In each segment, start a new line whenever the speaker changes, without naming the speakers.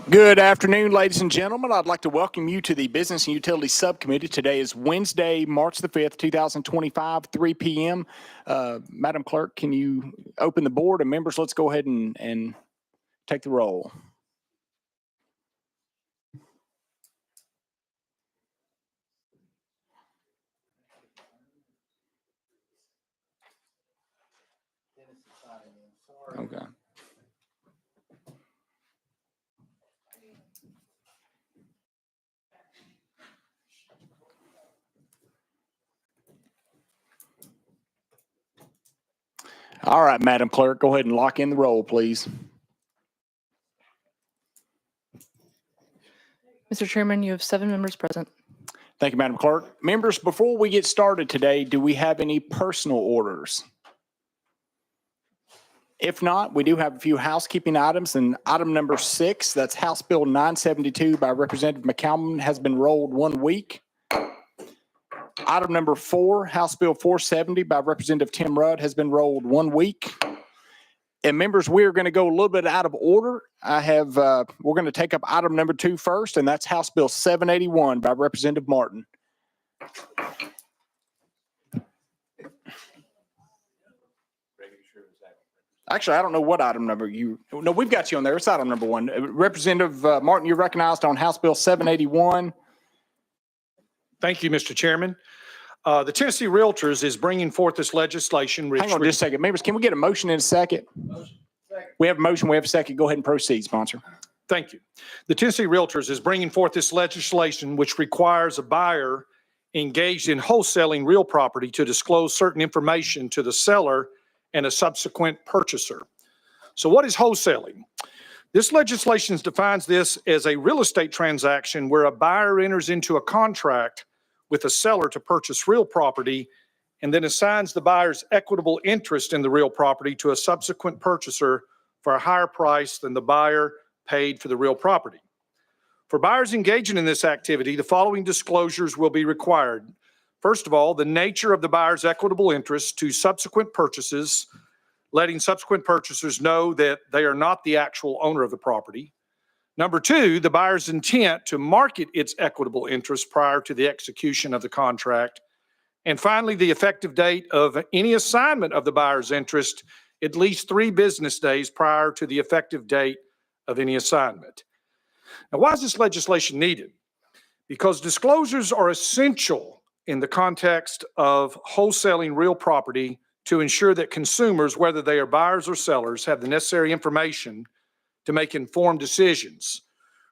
Good afternoon, ladies and gentlemen. I'd like to welcome you to the Business and Utility Subcommittee. Today is Wednesday, March the 5th, 2025, 3 p.m. Madam Clerk, can you open the board? And members, let's go ahead and take the roll. Okay. All right, Madam Clerk, go ahead and lock in the roll, please.
Mr. Chairman, you have 7 members present.
Thank you, Madam Clerk. Members, before we get started today, do we have any personal orders? If not, we do have a few housekeeping items, and item number 6, that's House Bill 972 by Representative McCalman, has been rolled 1 week. Item number 4, House Bill 470 by Representative Tim Rudd, has been rolled 1 week. And members, we're going to go a little bit out of order. We're going to take up item number 2 first, and that's House Bill 781 by Representative Martin. Actually, I don't know what item number no, we've got you on there. It's item number 1. Representative Martin, you're recognized on House Bill 781.
Thank you, Mr. Chairman. The Tennessee Realtors is bringing forth this legislation.
Hang on just a second. Members, can we get a motion in a second? We have a motion. We have a second. Go ahead and proceed, sponsor.
Thank you. The Tennessee Realtors is bringing forth this legislation which requires a buyer engaged in wholesaling real property to disclose certain information to the seller and a subsequent purchaser. So what is wholesaling? This legislation defines this as a real estate transaction where a buyer enters into a contract with a seller to purchase real property and then assigns the buyer's equitable interest in the real property to a subsequent purchaser for a higher price than the buyer paid for the real property. For buyers engaging in this activity, the following disclosures will be required. First of all, the nature of the buyer's equitable interest to subsequent purchases, letting subsequent purchasers know that they are not the actual owner of the property. Number 2, the buyer's intent to market its equitable interest prior to the execution of the contract. And finally, the effective date of any assignment of the buyer's interest at least 3 business days prior to the effective date of any assignment. Now, why is this legislation needed? Because disclosures are essential in the context of wholesaling real property to ensure that consumers, whether they are buyers or sellers, have the necessary information to make informed decisions.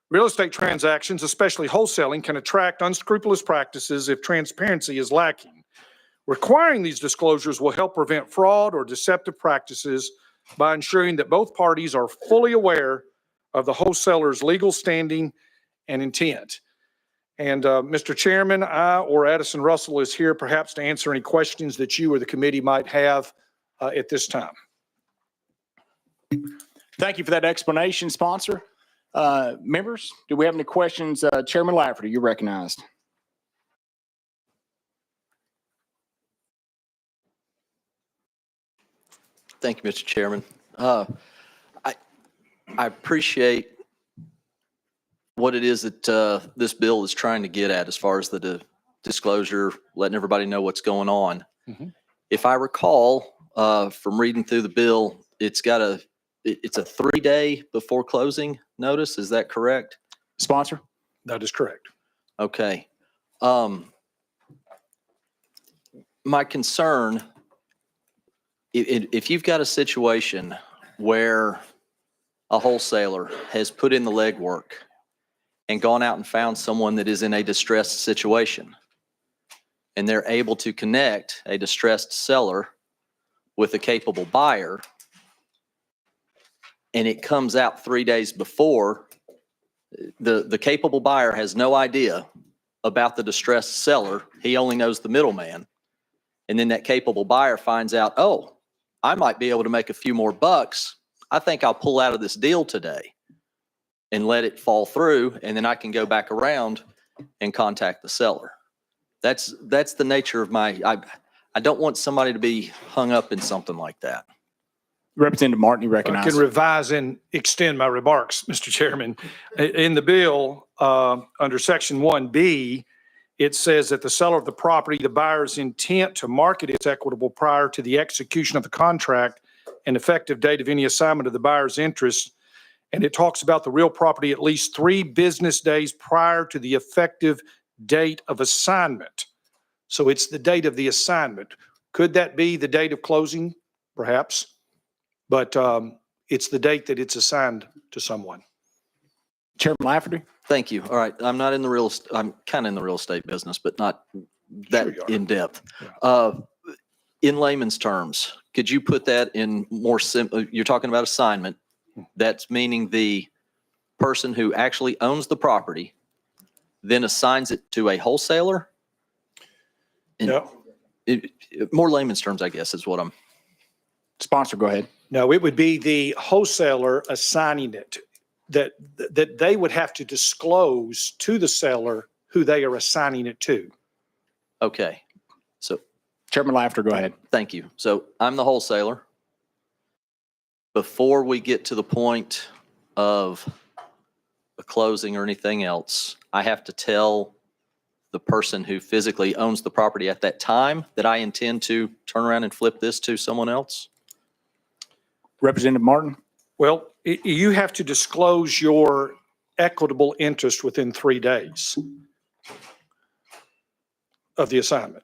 Real estate transactions, especially wholesaling, can attract unscrupulous practices if transparency is lacking. Requiring these disclosures will help prevent fraud or deceptive practices by ensuring that both parties are fully aware of the wholesaler's legal standing and intent. And Mr. Chairman, I or Addison Russell is here perhaps to answer any questions that you or the committee might have at this time.
Thank you for that explanation, sponsor. Members, do we have any questions? Chairman Lafferty, you're recognized.
Thank you, Mr. Chairman. I appreciate what it is that this bill is trying to get at as far as the disclosure, letting everybody know what's going on. Mm-hmm. If I recall from reading through the bill, it's a 3-day before closing notice. Is that correct?
Sponsor?
That is correct.
Okay. My concern, if you've got a situation where a wholesaler has put in the legwork and gone out and found someone that is in a distressed situation, and they're able to connect a distressed seller with a capable buyer, and it comes out 3 days before, the capable buyer has no idea about the distressed seller. He only knows the middleman. And then that capable buyer finds out, oh, I might be able to make a few more bucks. I think I'll pull out of this deal today and let it fall through, and then I can go back around and contact the seller. That's the nature of I don't want somebody to be hung up in something like that.
Representative Martin, you
I
recognize.
can revise and extend my remarks, Mr. Chairman. In the bill, under section 1B, it says that the seller of the property, the buyer's intent to market its equitable prior to the execution of the contract and effective date of any assignment of the buyer's interest. And it talks about the real property at least 3 business days prior to the effective date of assignment. So it's the date of the assignment. Could that be the date of closing? Perhaps. But it's the date that it's assigned to someone.
Chairman Lafferty?
Thank you. All right. I'm not in the I'm kind of in the real estate business, but not that
Sure you are.
in depth.
Yeah.
In layman's terms, could you put that in more simple? You're talking about assignment. That's meaning the person who actually owns the property then assigns it to a wholesaler?
No,
More layman's terms, I guess, is what I'm.
Sponsor, go ahead.
no, it would be the wholesaler assigning it, that they would have to disclose to the seller who they are assigning it to.
Okay. So
Chairman Lafferty, go ahead.
thank you. So I'm the wholesaler. Before we get to the point of a closing or anything else, I have to tell the person who physically owns the property at that time that I intend to turn around and flip this to someone else?
Representative Martin?
Well, you have to disclose your equitable interest within 3 days of the assignment.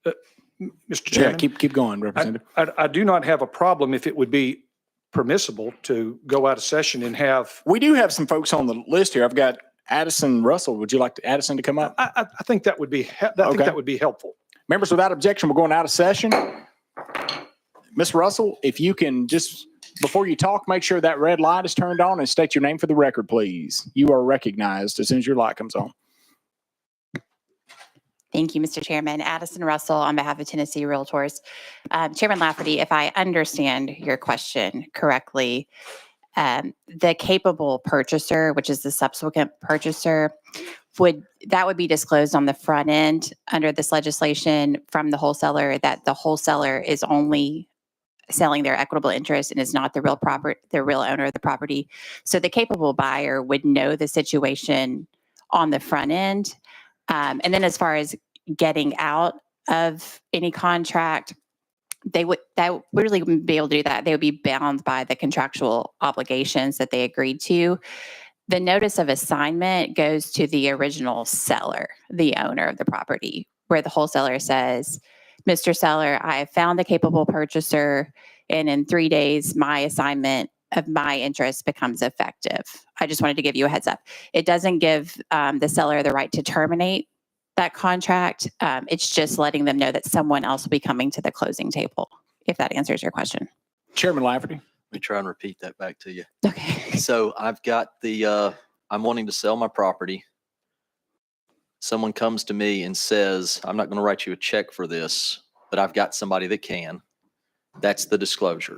Mr.
Yeah,
Chairman?
keep going, Representative.
I do not have a problem if it would be permissible to go out of session and have,
We do have some folks on the list here. I've got Addison Russell. Would you like Addison to come up?
I think that would be, I think
Okay.
that would be helpful.
Members, without objection, we're going out of session. Ms. Russell, if you can just, before you talk, make sure that red light is turned on and state your name for the record, please. You are recognized as soon as your light comes on.
Thank you, Mr. Chairman. Addison Russell on behalf of Tennessee Realtors. Chairman Lafferty, if I understand your question correctly, the capable purchaser, which is the subsequent purchaser, would be disclosed on the front end under this legislation from the wholesaler, that the wholesaler is only selling their equitable interest and is not the real owner of the property. So the capable buyer would know the situation on the front end. And then as far as getting out of any contract, they really wouldn't be able to do that. They would be bound by the contractual obligations that they agreed to. The notice of assignment goes to the original seller, the owner of the property, where the wholesaler says, Mr. Seller, I have found a capable purchaser, and in 3 days, my assignment of my interest becomes effective. I just wanted to give you a heads up. It doesn't give the seller the right to terminate that contract. It's just letting them know that someone else will be coming to the closing table, if that answers your question.
Chairman Lafferty?
Let me try and repeat that back to you.
Okay.
So I've got I'm wanting to sell my property. Someone comes to me and says, I'm not going to write you a check for this, but I've got somebody that can. That's the disclosure.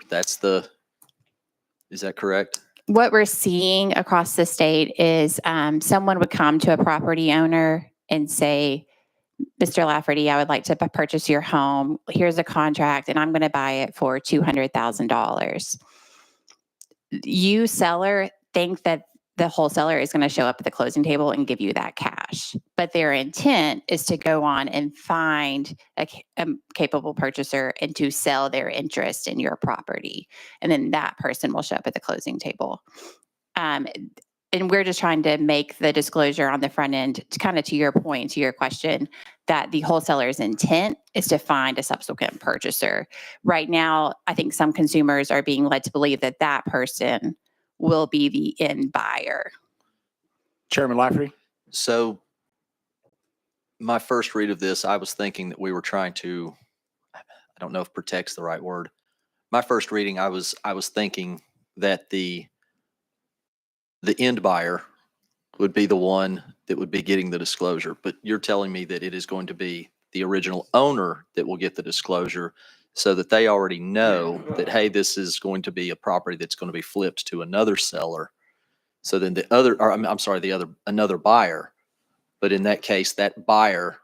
Is that correct?
What we're seeing across the state is someone would come to a property owner and say, Mr. Lafferty, I would like to purchase your home. Here's a contract, and I'm going to buy it for $200,000. You, seller, think that the wholesaler is going to show up at the closing table and give you that cash. But their intent is to go on and find a capable purchaser and to sell their interest in your property. And then that person will show up at the closing table. And we're just trying to make the disclosure on the front end, kind of to your point, to your question, that the wholesaler's intent is to find a subsequent purchaser. Right now, I think some consumers are being led to believe that that person will be the end buyer.
Chairman Lafferty?
So my first read of this, I was thinking that we were trying to, I don't know if protect's the right word. My first reading, I was thinking that the end buyer would be the one that would be getting the disclosure. But you're telling me that it is going to be the original owner that will get the disclosure, so that they already know that, hey, this is going to be a property that's going to be flipped to another seller. So then another buyer. But in that case, that buyer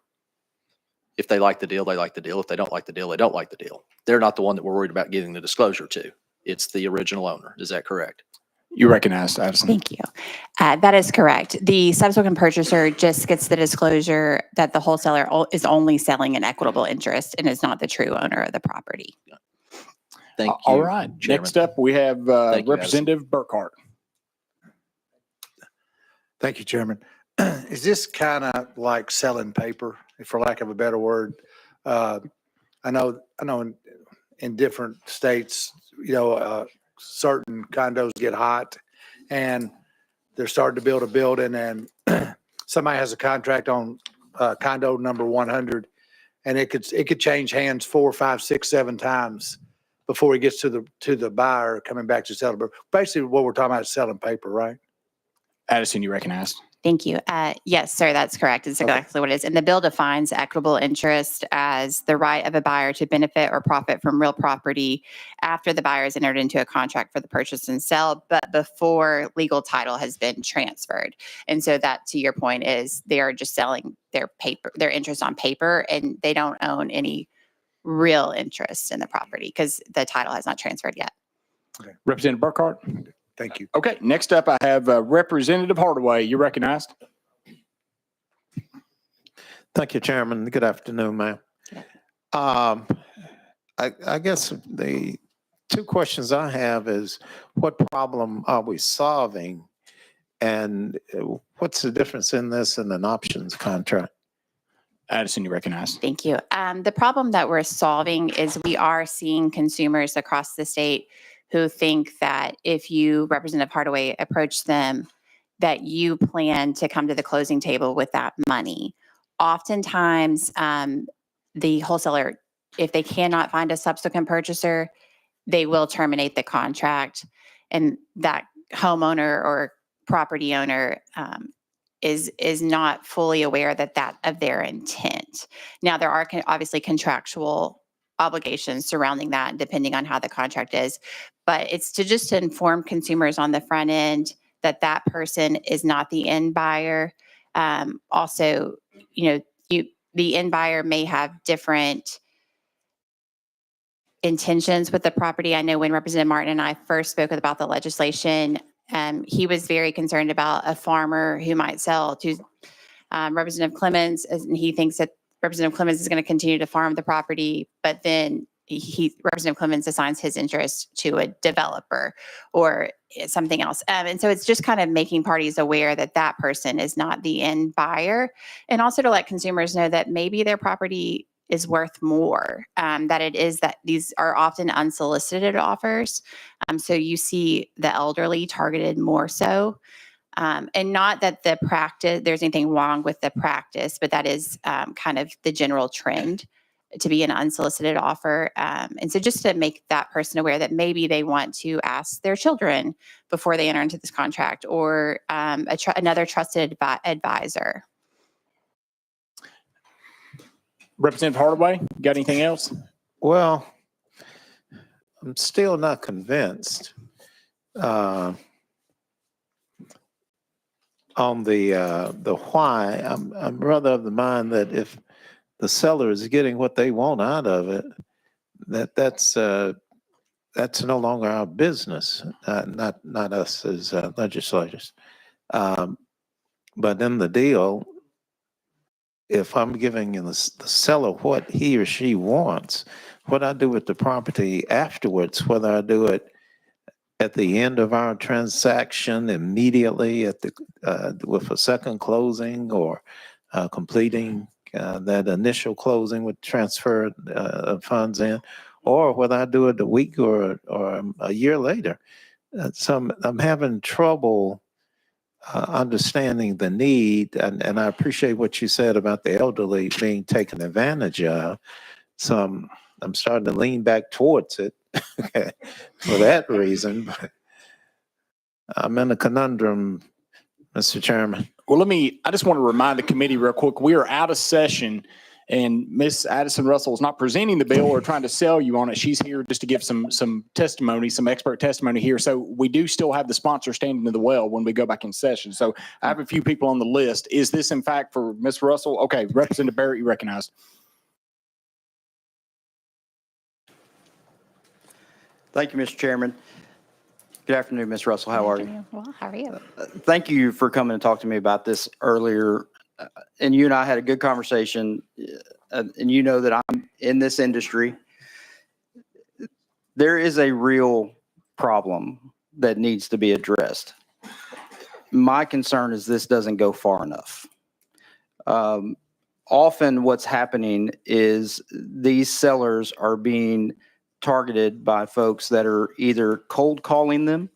If they like the deal, they like the deal. If they don't like the deal, they don't like the deal. They're not the one that we're worried about getting the disclosure to. It's the original owner. Is that correct?
You recognized, Addison.
Thank you. That is correct. The subsequent purchaser just gets the disclosure that the wholesaler is only selling an equitable interest and is not the true owner of the property.
Thank you.
All right.
Chairman.
Next up, we have
Thank you, Addison.
Representative Burkhart.
Thank you, Chairman. Is this kind of like selling paper, for lack of a better word? I know in different states, certain condos get hot and they're starting to build a building and somebody has a contract on condo number 100 and it could change hands 4, 5, 6, 7 times before it gets to the buyer coming back to sell it. Basically, what we're talking about is selling paper, right?
Addison, you recognized.
Thank you. Yes, sir, that's correct. It's exactly what it is. And the bill defines equitable interest as the right of a buyer to benefit or profit from real property after the buyer has entered into a contract for the purchase and sale, but before legal title has been transferred. And so that, to your point, is they are just selling their interest on paper, and they don't own any real interest in the property because the title has not transferred yet.
Okay.
Representative Burkhart.
Thank you.
Okay. Next up, I have Representative Hardaway. You recognized.
Thank you, Chairman. Good afternoon, ma'am. I guess the two questions I have is what problem are we solving? And what's the difference in this and an options contract?
Addison, you recognized.
Thank you. The problem that we're solving is we are seeing consumers across the state who think that if you, Representative Hardaway, approach them, that you plan to come to the closing table with that money. Oftentimes, the wholesaler, if they cannot find a subsequent purchaser, they will terminate the contract, and that homeowner or property owner is not fully aware of their intent. Now, there are obviously contractual obligations surrounding that, depending on how the contract is, but it's to inform consumers on the front end that that person is not the end buyer. Also, the end buyer may have different intentions with the property. I know when Representative Martin and I first spoke about the legislation, he was very concerned about a farmer who might sell to Representative Clemens, and he thinks that Representative Clemens is going to continue to farm the property, but then Representative Clemens assigns his interest to a developer or something else. And so it's just kind of making parties aware that that person is not the end buyer, and also to let consumers know that maybe their property is worth more, that these are often unsolicited offers. So you see the elderly targeted more so. And not that there's anything wrong with the practice, but that is kind of the general trend to be an unsolicited offer. And so just to make that person aware that maybe they want to ask their children before they enter into this contract, or another trusted advisor.
Representative Hardaway, got anything else?
Well, I'm still not convinced on the why. I'm rather of the mind that if the seller is getting what they want out of it, that's no longer our business, not us as legislators. But in the deal, if I'm giving the seller what he or she wants, what I do with the property afterwards, whether I do it at the end of our transaction, immediately with a second closing, or completing that initial closing with transfer of funds in, or whether I do it a week or a year later. So I'm having trouble understanding the need, and I appreciate what you said about the elderly being taken advantage of. So I'm starting to lean back towards it for that reason. But I'm in a conundrum, Mr. Chairman.
Well, I just want to remind the committee real quick, we are out of session, and Ms. Addison Russell is not presenting the bill or trying to sell you on it. She's here just to give some testimony, some expert testimony here. So we do still have the sponsor standing to the well when we go back in session. So I have a few people on the list. Is this in fact for Ms. Russell? Okay, Representative Barrett, you recognized.
Thank you, Mr. Chairman. Good afternoon, Ms. Russell. How are you?
Well, how are you?
Thank you for coming and talking to me about this earlier. And you and I had a good conversation, and you know that I'm in this industry. There is a real problem that needs to be addressed. My concern is this doesn't go far enough. Often what's happening is these sellers are being targeted by folks that are either cold calling them,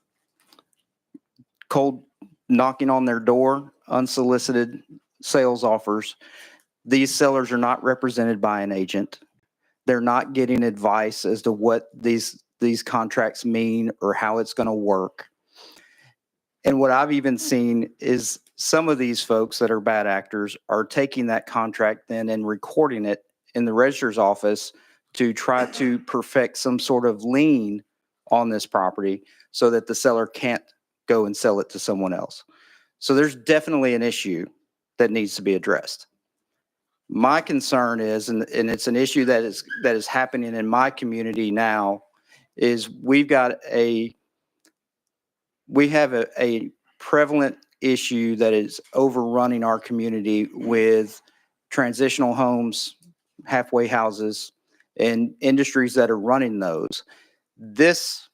cold knocking on their door, unsolicited sales offers. These sellers are not represented by an agent. They're not getting advice as to what these contracts mean or how it's going to work. And what I've even seen is some of these folks that are bad actors are taking that contract then and recording it in the registrar's office to try to perfect some sort of lien on this property so that the seller can't go and sell it to someone else. So there's definitely an issue that needs to be addressed. My concern is, and it's an issue that is happening in my community now, is we have a prevalent issue that is overrunning our community with transitional homes, halfway houses, and industries that are running those. This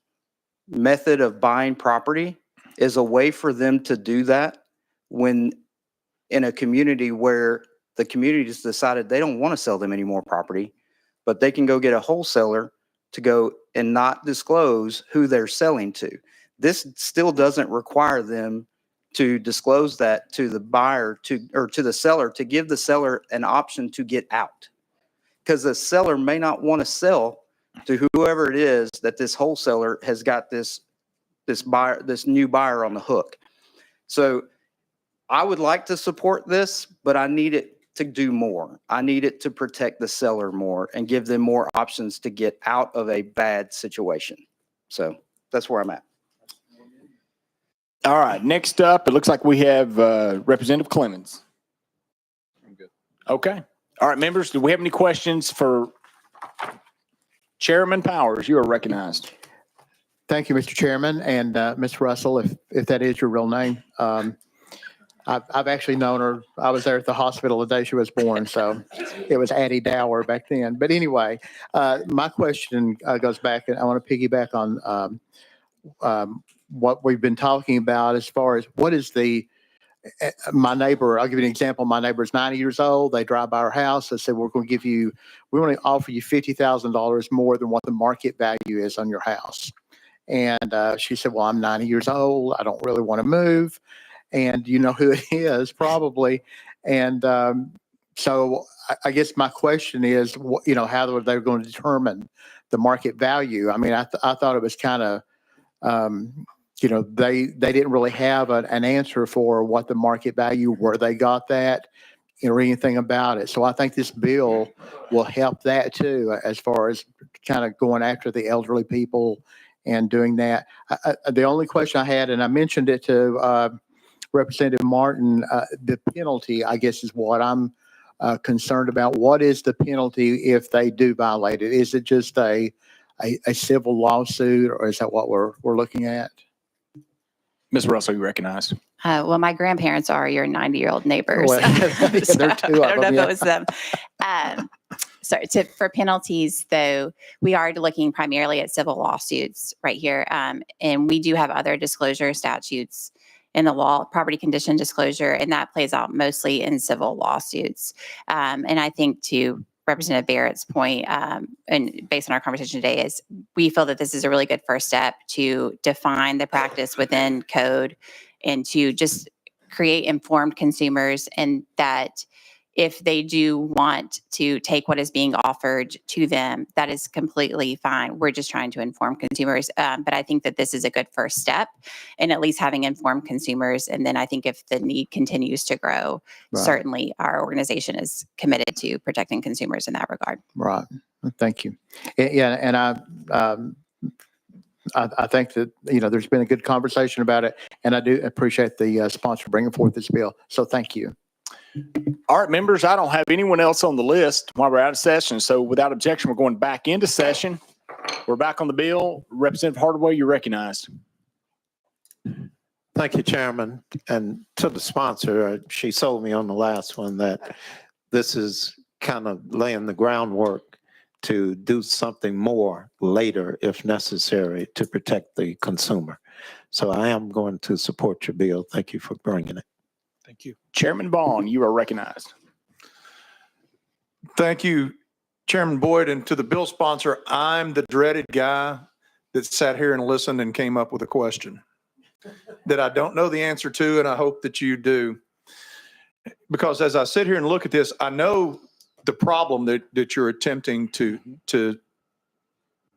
method of buying property is a way for them to do that when in a community where the community has decided they don't want to sell them any more property, but they can go get a wholesaler to go and not disclose who they're selling to. This still doesn't require them to disclose that to the buyer or to the seller, to give the seller an option to get out. Because the seller may not want to sell to whoever it is that this wholesaler has got this new buyer on the hook. So I would like to support this, but I need it to do more. I need it to protect the seller more and give them more options to get out of a bad situation. So that's where I'm at.
All right, next up, it looks like we have Representative Clemens.
I'm good.
Okay. All right, members, do we have any questions for Chairman Powers? You are recognized.
Thank you, Mr. Chairman, and Ms. Russell, if that is your real name. I've actually known her. I was there at the hospital the day she was born, so it was Addie Dower back then. But anyway, my question goes back, and I want to piggyback on what we've been talking about as far as what is my neighbor. I'll give you an example. My neighbor is 90 years old. They drive by our house. They said, we want to offer you $50,000 more than what the market value is on your house. And she said, well, I'm 90 years old. I don't really want to move. And you know who it is, probably. And so I guess my question is, how are they going to determine the market value? I mean, I thought it was kind of, they didn't really have an answer for what the market value, where they got that, or anything about it. So I think this bill will help that too, as far as kind of going after the elderly people and doing that. The only question I had, and I mentioned it to Representative Martin, the penalty, I guess, is what I'm concerned about. What is the penalty if they do violate it? Is it just a civil lawsuit, or is that what we're looking at?
Ms. Russell, you recognized.
Well, my grandparents are your 90-year-old neighbors.
Well, there are two
I
of
don't know
them,
if it was them. For penalties, though, we are looking primarily at civil lawsuits right here. And we do have other disclosure statutes in the law, property condition disclosure, and that plays out mostly in civil lawsuits. And I think to Representative Barrett's point, and based on our conversation today, is we feel that this is a really good first step to define the practice within code and to just create informed consumers, and that if they do want to take what is being offered to them, that is completely fine. We're just trying to inform consumers. But I think that this is a good first step in at least having informed consumers. And then I think if the need continues to grow,
Right.
certainly our organization is committed to protecting consumers in that regard.
Right. Thank you. Yeah, and I think that, there's been a good conversation about it, and I do appreciate the sponsor bringing forth this bill. So thank you.
All right, members, I don't have anyone else on the list while we're out of session. So without objection, we're going back into session. We're back on the bill. Representative Hardaway, you're recognized.
Thank you, Chairman. And to the sponsor, she sold me on the last one that this is kind of laying the groundwork to do something more later if necessary to protect the consumer. So I am going to support your bill. Thank you for bringing it.
Thank you.
Chairman Vaughn, you are recognized.
Thank you, Chairman Boyd. And to the bill sponsor, I'm the dreaded guy that sat here and listened and came up with a question that I don't know the answer to, and I hope that you do. Because as I sit here and look at this, I know the problem that you're attempting to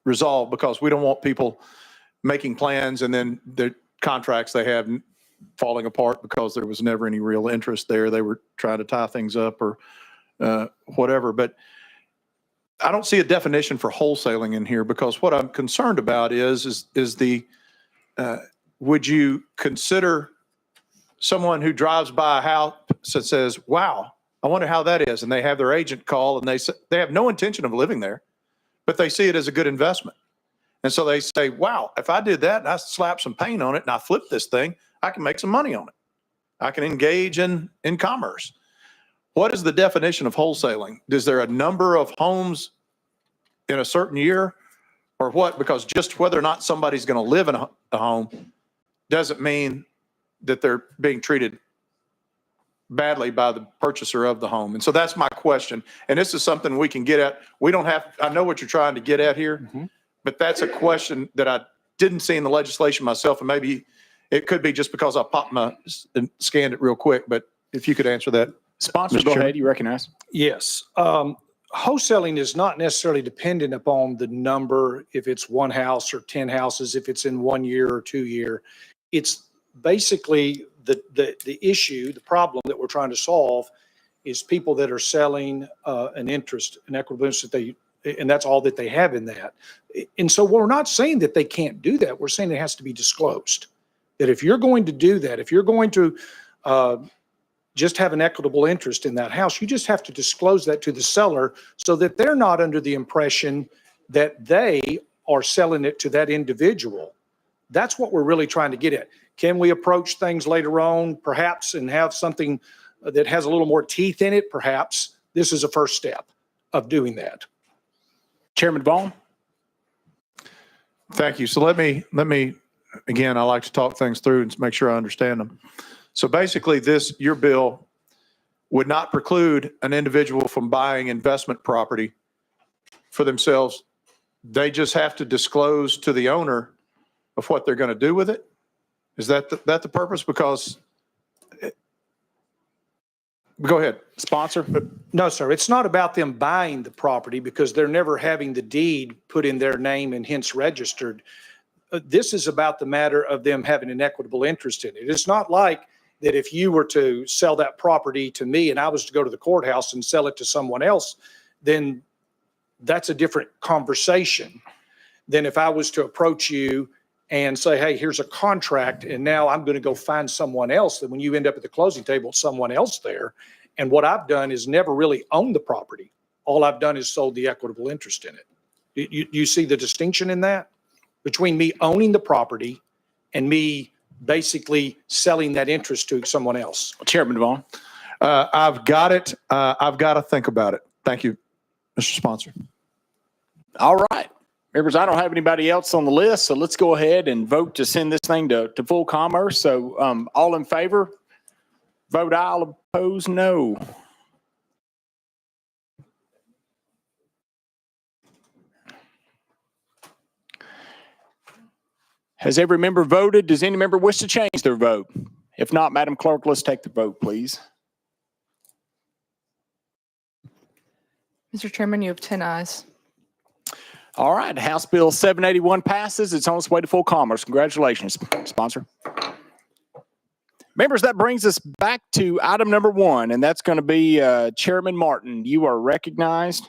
resolve, because we don't want people making plans and then the contracts they have falling apart because there was never any real interest there. They were trying to tie things up or whatever. But I don't see a definition for wholesaling in here, because what I'm concerned about is the would you consider someone who drives by a house that says, wow, I wonder how that is, and they have their agent call and they have no intention of living there, but they see it as a good investment. And so they say, wow, if I did that and I slap some paint on it and I flip this thing, I can make some money on it. I can engage in commerce. What is the definition of wholesaling? Is there a number of homes in a certain year or what? Because just whether or not somebody's going to live in a home doesn't mean that they're being treated badly by the purchaser of the home. And so that's my question. And this is something we can get at. We don't have, I know what you're trying to get at here, but that's a question that I didn't see in the legislation myself. And maybe it could be just because I popped and scanned it real quick, but if you could answer that.
Sponsor,
Mr.
go
Chairman.
ahead. You recognize.
Yes. Wholesaling is not necessarily dependent upon the number, if it's one house or 10 houses, if it's in 1 year or 2 year. It's basically the issue, the problem that we're trying to solve is people that are selling an interest, an equitable interest and that's all that they have in that. And so we're not saying that they can't do that. We're saying it has to be disclosed. That if you're going to do that, if you're going to just have an equitable interest in that house, you just have to disclose that to the seller so that they're not under the impression that they are selling it to that individual. That's what we're really trying to get at. Can we approach things later on, perhaps, and have something that has a little more teeth in it? Perhaps this is a first step of doing that.
Chairman Vaughn.
Thank you. So let me, again, I like to talk things through and make sure I understand them. So basically your bill would not preclude an individual from buying investment property for themselves. They just have to disclose to the owner of what they're going to do with it. Is that the purpose? Because go ahead, sponsor.
No, sir. It's not about them buying the property because they're never having the deed put in their name and hence registered. This is about the matter of them having an equitable interest in it. It's not like that if you were to sell that property to me and I was to go to the courthouse and sell it to someone else, then that's a different conversation than if I was to approach you and say, hey, here's a contract, and now I'm going to go find someone else. That when you end up at the closing table, someone else there. And what I've done is never really owned the property. All I've done is sold the equitable interest in it. You see the distinction in that? Between me owning the property and me basically selling that interest to someone else.
Chairman Vaughn.
I've got it. I've got to think about it. Thank you, Mr. Sponsor.
All right. Members, I don't have anybody else on the list, so let's go ahead and vote to send this thing to full commerce. So all in favor, vote aye. All opposed, no. Has every member voted? Does any member wish to change their vote? If not, Madam Clerk, let's take the vote, please.
Mr. Chairman, you have 10 ayes.
All right, House Bill 781 passes. It's on its way to full commerce. Congratulations, sponsor. Members, that brings us back to item number 1, and that's going to be Chairman Martin. You are recognized.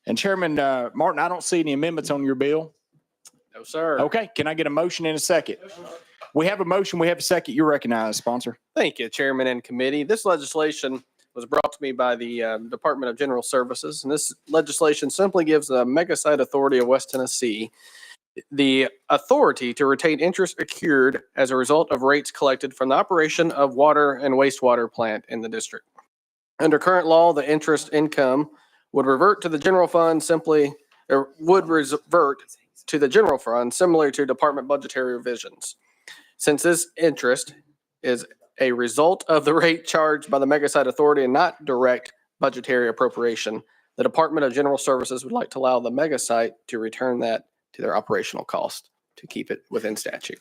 And Chairman Martin, I don't see any amendments on your bill.
No, sir.
Okay, can I get a motion in a second? We have a motion. We have a second. You're recognized, sponsor.
Thank you, Chairman and Committee. This legislation was brought to me by the Department of General Services. And this legislation simply gives the Mega Site Authority of West Tennessee the authority to retain interest accrued as a result of rates collected from the operation of water and wastewater plant in the district. Under current law, the interest income would revert to the general fund simply, or would revert to the general fund similar to department budgetary revisions. Since this interest is a result of the rate charged by the Mega Site Authority and not direct budgetary appropriation, the Department of General Services would like to allow the Mega Site to return that to their operational cost to keep it within statute.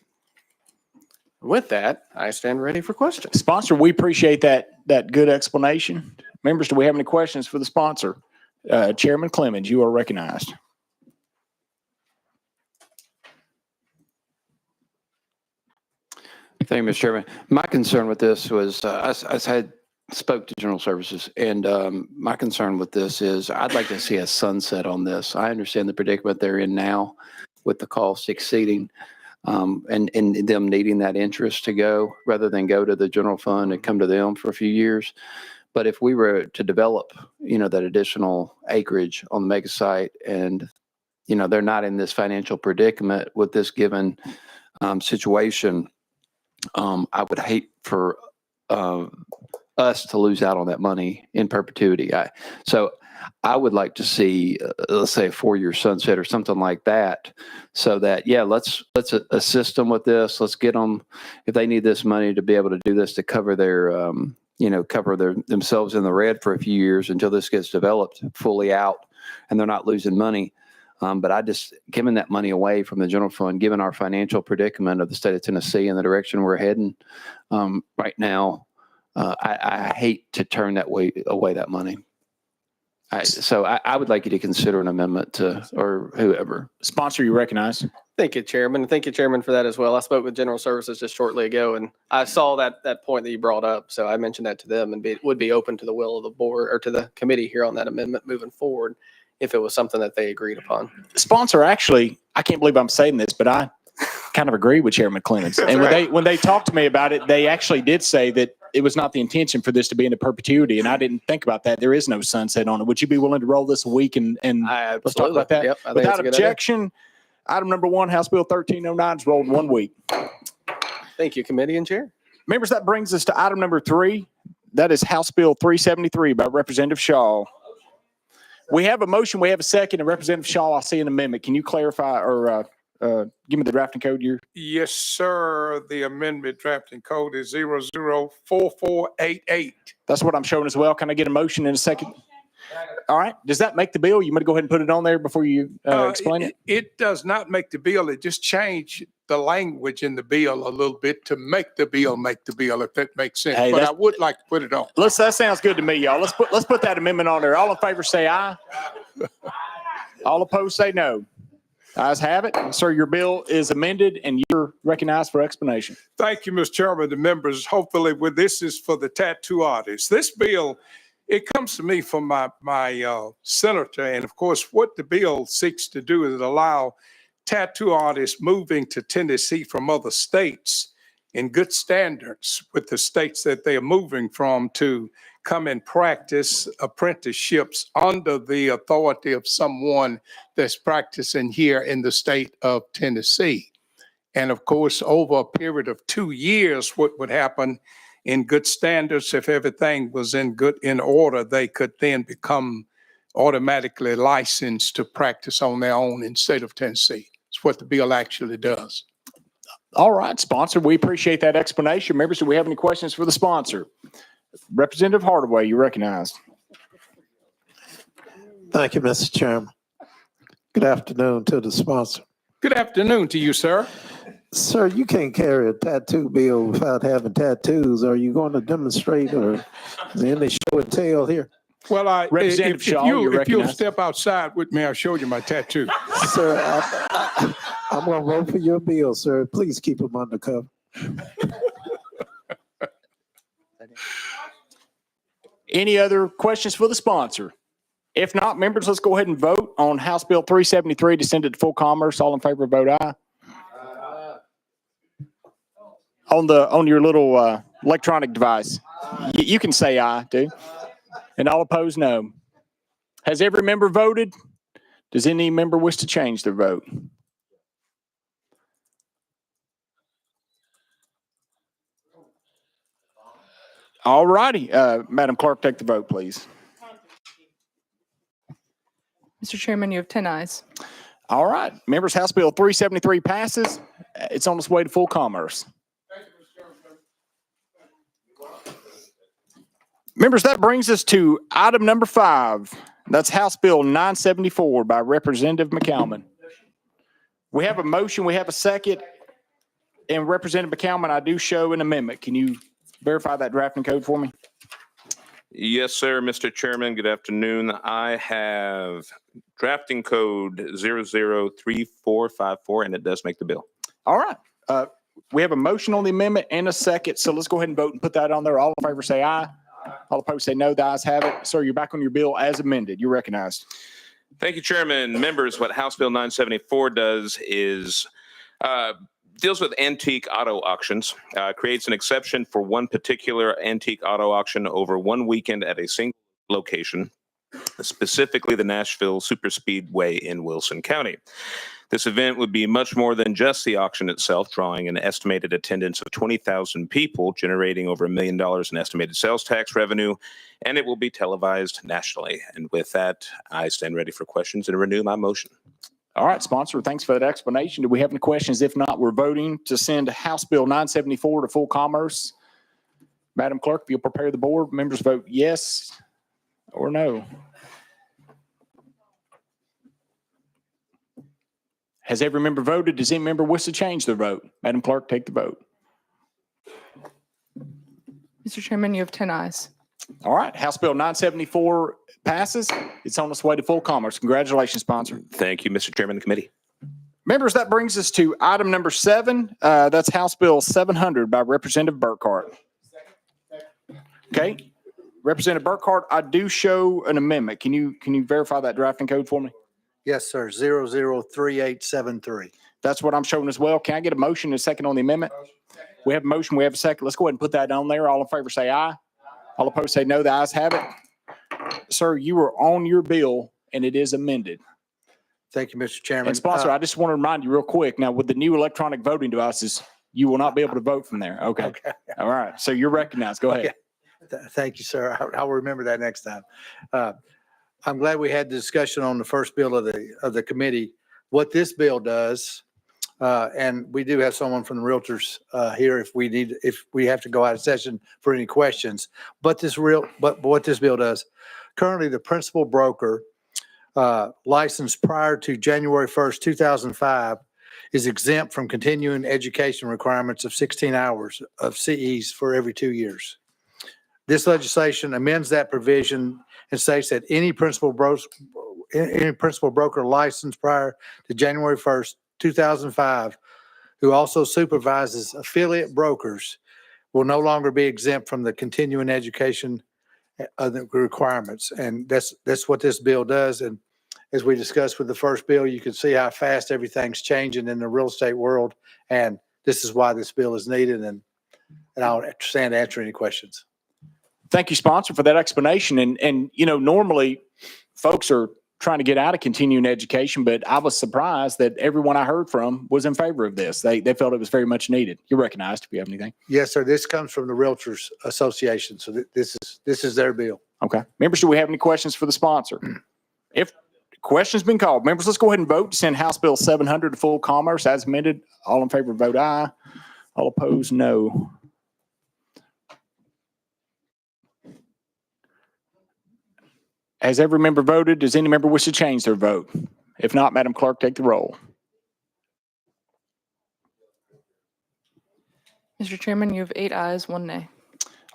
With that, I stand ready for questions.
Sponsor, we appreciate that good explanation. Members, do we have any questions for the sponsor? Chairman Clemens, you are recognized.
Thank you, Mr. Chairman. My concern with this was, I spoke to General Services, and my concern with this is I'd like to see a sunset on this. I understand the predicament they're in now with the cost exceeding and them needing that interest to go rather than go to the general fund and come to them for a few years. But if we were to develop, that additional acreage on the mega site and, they're not in this financial predicament with this given situation, I would hate for us to lose out on that money in perpetuity. So I would like to see, let's say, a 4-year sunset or something like that, so that, let's assist them with this. Let's get them, if they need this money to be able to do this, to cover their, themselves in the red for a few years until this gets developed fully out and they're not losing money. But I just, giving that money away from the general fund, given our financial predicament of the state of Tennessee and the direction we're heading right now, I hate to turn away that money. So I would like you to consider an amendment or whoever.
Sponsor, you recognize.
Thank you, Chairman. Thank you, Chairman, for that as well. I spoke with General Services just shortly ago, and I saw that point that you brought up. So I mentioned that to them and would be open to the will of the board or to the committee here on that amendment moving forward if it was something that they agreed upon.
Sponsor, actually, I can't believe I'm saying this, but I kind of agree with Chairman Clemens. And when they talked to me about it, they actually did say that it was not the intention for this to be into perpetuity, and I didn't think about that. There is no sunset on it. Would you be willing to roll this a week and let's talk about that?
Yep, I think
Without
that's a good
objection, item number 1, House Bill 1309 is rolled 1 week.
Thank you, committee and chair.
Members, that brings us to item number 3. That is House Bill 373 by Representative Shaw. We have a motion, we have a second, and Representative Shaw, I see an amendment. Can you clarify or give me the drafting code you're?
Yes, sir. The amendment drafting code is 004488.
That's what I'm showing as well. Can I get a motion in a second? All right. Does that make the bill? You want to go ahead and put it on there before you explain it?
It does not make the bill. It just changed the language in the bill a little bit to make the bill, if that makes sense.
Hey,
but I would like to put it on.
That sounds good to me, y'all. Let's put that amendment on there. All in favor say aye. All opposed say no. Ayes have it. Sir, your bill is amended and you're recognized for explanation.
Thank you, Mr. Chairman, the members. Hopefully, this is for the tattoo artists. This bill, it comes to me from my senator. And of course, what the bill seeks to do is allow tattoo artists moving to Tennessee from other states in good standards with the states that they are moving from to come and practice apprenticeships under the authority of someone that's practicing here in the state of Tennessee. And of course, over a period of 2 years, what would happen in good standards, if everything was in order, they could then become automatically licensed to practice on their own in the state of Tennessee. It's what the bill actually does.
All right, sponsor, we appreciate that explanation. Members, do we have any questions for the sponsor? Representative Hardaway, you're recognized.
Thank you, Mr. Chairman. Good afternoon to the sponsor.
Good afternoon to you, sir.
Sir, you can't carry a tattoo bill without having tattoos. Are you going to demonstrate or is there any show and tell here?
Well,
Representative Shaw,
if you'll step outside with me, I'll show you my tattoo.
Sir, I'm going to vote for your bill, sir. Please keep them undercover.
Any other questions for the sponsor? If not, members, let's go ahead and vote on House Bill 373 to send it to full commerce. All in favor, vote aye. On your little electronic device, you can say aye, too. And all opposed, no. Has every member voted? Does any member wish to change their vote? All righty. Madam Clerk, take the vote, please.
Mr. Chairman, you have 10 ayes.
All right. Members, House Bill 373 passes. It's on its way to full commerce. Members, that brings us to item number 5. That's House Bill 974 by Representative McCalman. We have a motion, we have a second, and Representative McCalman, I do show an amendment. Can you verify that drafting code for me?
Yes, sir, Mr. Chairman. Good afternoon. I have drafting code 003454, and it does make the bill.
All right. We have a motion on the amendment and a second, so let's go ahead and vote and put that on there. All in favor say aye. All opposed say no. The ayes have it. Sir, you're back on your bill as amended. You're recognized.
Thank you, Chairman. Members, what House Bill 974 does is deals with antique auto auctions, creates an exception for one particular antique auto auction over one weekend at a single location, specifically the Nashville Superspeedway in Wilson County. This event would be much more than just the auction itself, drawing an estimated attendance of 20,000 people, generating over $1 million in estimated sales tax revenue, and it will be televised nationally. And with that, I stand ready for questions and renew my motion.
All right, sponsor, thanks for that explanation. Do we have any questions? If not, we're voting to send House Bill 974 to full commerce. Madam Clerk, if you'll prepare the board, members vote yes or no. Has every member voted? Does any member wish to change their vote? Madam Clerk, take the vote.
Mr. Chairman, you have 10 ayes.
All right, House Bill 974 passes. It's on its way to full commerce. Congratulations, sponsor.
Thank you, Mr. Chairman and committee.
Members, that brings us to item number 7. That's House Bill 700 by Representative Burkhart. Okay, Representative Burkhart, I do show an amendment. Can you verify that drafting code for me?
Yes, sir. 003873.
That's what I'm showing as well. Can I get a motion and a second on the amendment? We have a motion. We have a second. Let's go ahead and put that on there. All in favor say aye. All opposed say no. The ayes have it. Sir, you are on your bill and it is amended.
Thank you, Mr. Chairman.
And sponsor, I just want to remind you real quick. Now, with the new electronic voting devices, you will not be able to vote from there. Okay. All right. So you're recognized. Go ahead.
Thank you, sir. I'll remember that next time. I'm glad we had the discussion on the first bill of the committee. What this bill does, and we do have someone from the realtors here if we have to go out of session for any questions. But what this bill does, currently the principal broker licensed prior to January 1st, 2005 is exempt from continuing education requirements of 16 hours of CEs for every 2 years. This legislation amends that provision and states that any principal broker licensed prior to January 1st, 2005, who also supervises affiliate brokers, will no longer be exempt from the continuing education requirements. And that's what this bill does. And as we discussed with the first bill, you can see how fast everything's changing in the real estate world. And this is why this bill is needed. And I'll stand to answer any questions.
Thank you, sponsor, for that explanation. And normally folks are trying to get out of continuing education, but I was surprised that everyone I heard from was in favor of this. They felt it was very much needed. You're recognized if you have anything.
Yes, sir. This comes from the Realtors Association. So this is their bill.
Okay. Members, do we have any questions for the sponsor? If questions been called, members, let's go ahead and vote to send House Bill 700 to full commerce as amended. All in favor, vote aye. All opposed, no. Has every member voted? Does any member wish to change their vote? If not, Madam Clerk, take the roll.
Mr. Chairman, you have 8 ayes, 1 nay.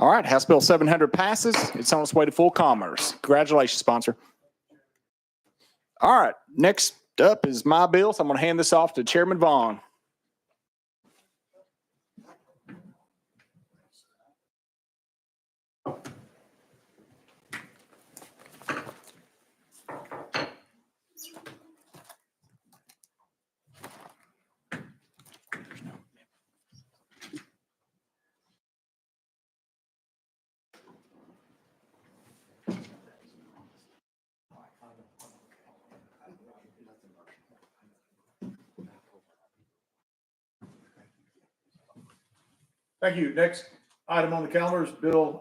All right, House Bill 700 passes. It's on its way to full commerce. Congratulations, sponsor. All right, next up is my bill, so I'm going to hand this off to Chairman Vaughn.
Thank you. Next item on the calendar is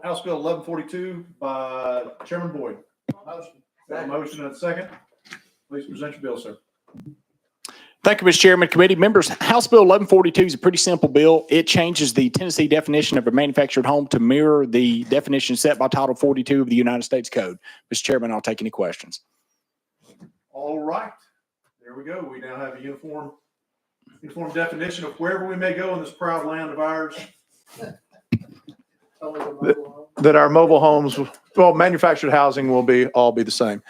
House Bill 1142 by Chairman Boyd. Motion. Got a motion and a second. Please present your bill, sir.
Thank you, Mr. Chairman. Committee members, House Bill 1142 is a pretty simple bill. It changes the Tennessee definition of a manufactured home to mirror the definition set by Title 42 of the United States Code. Mr. Chairman, I'll take any questions.
All right. There we go. We now have a uniform definition of wherever we may go in this proud land of ours. That our mobile homes, well, manufactured housing will all be the same.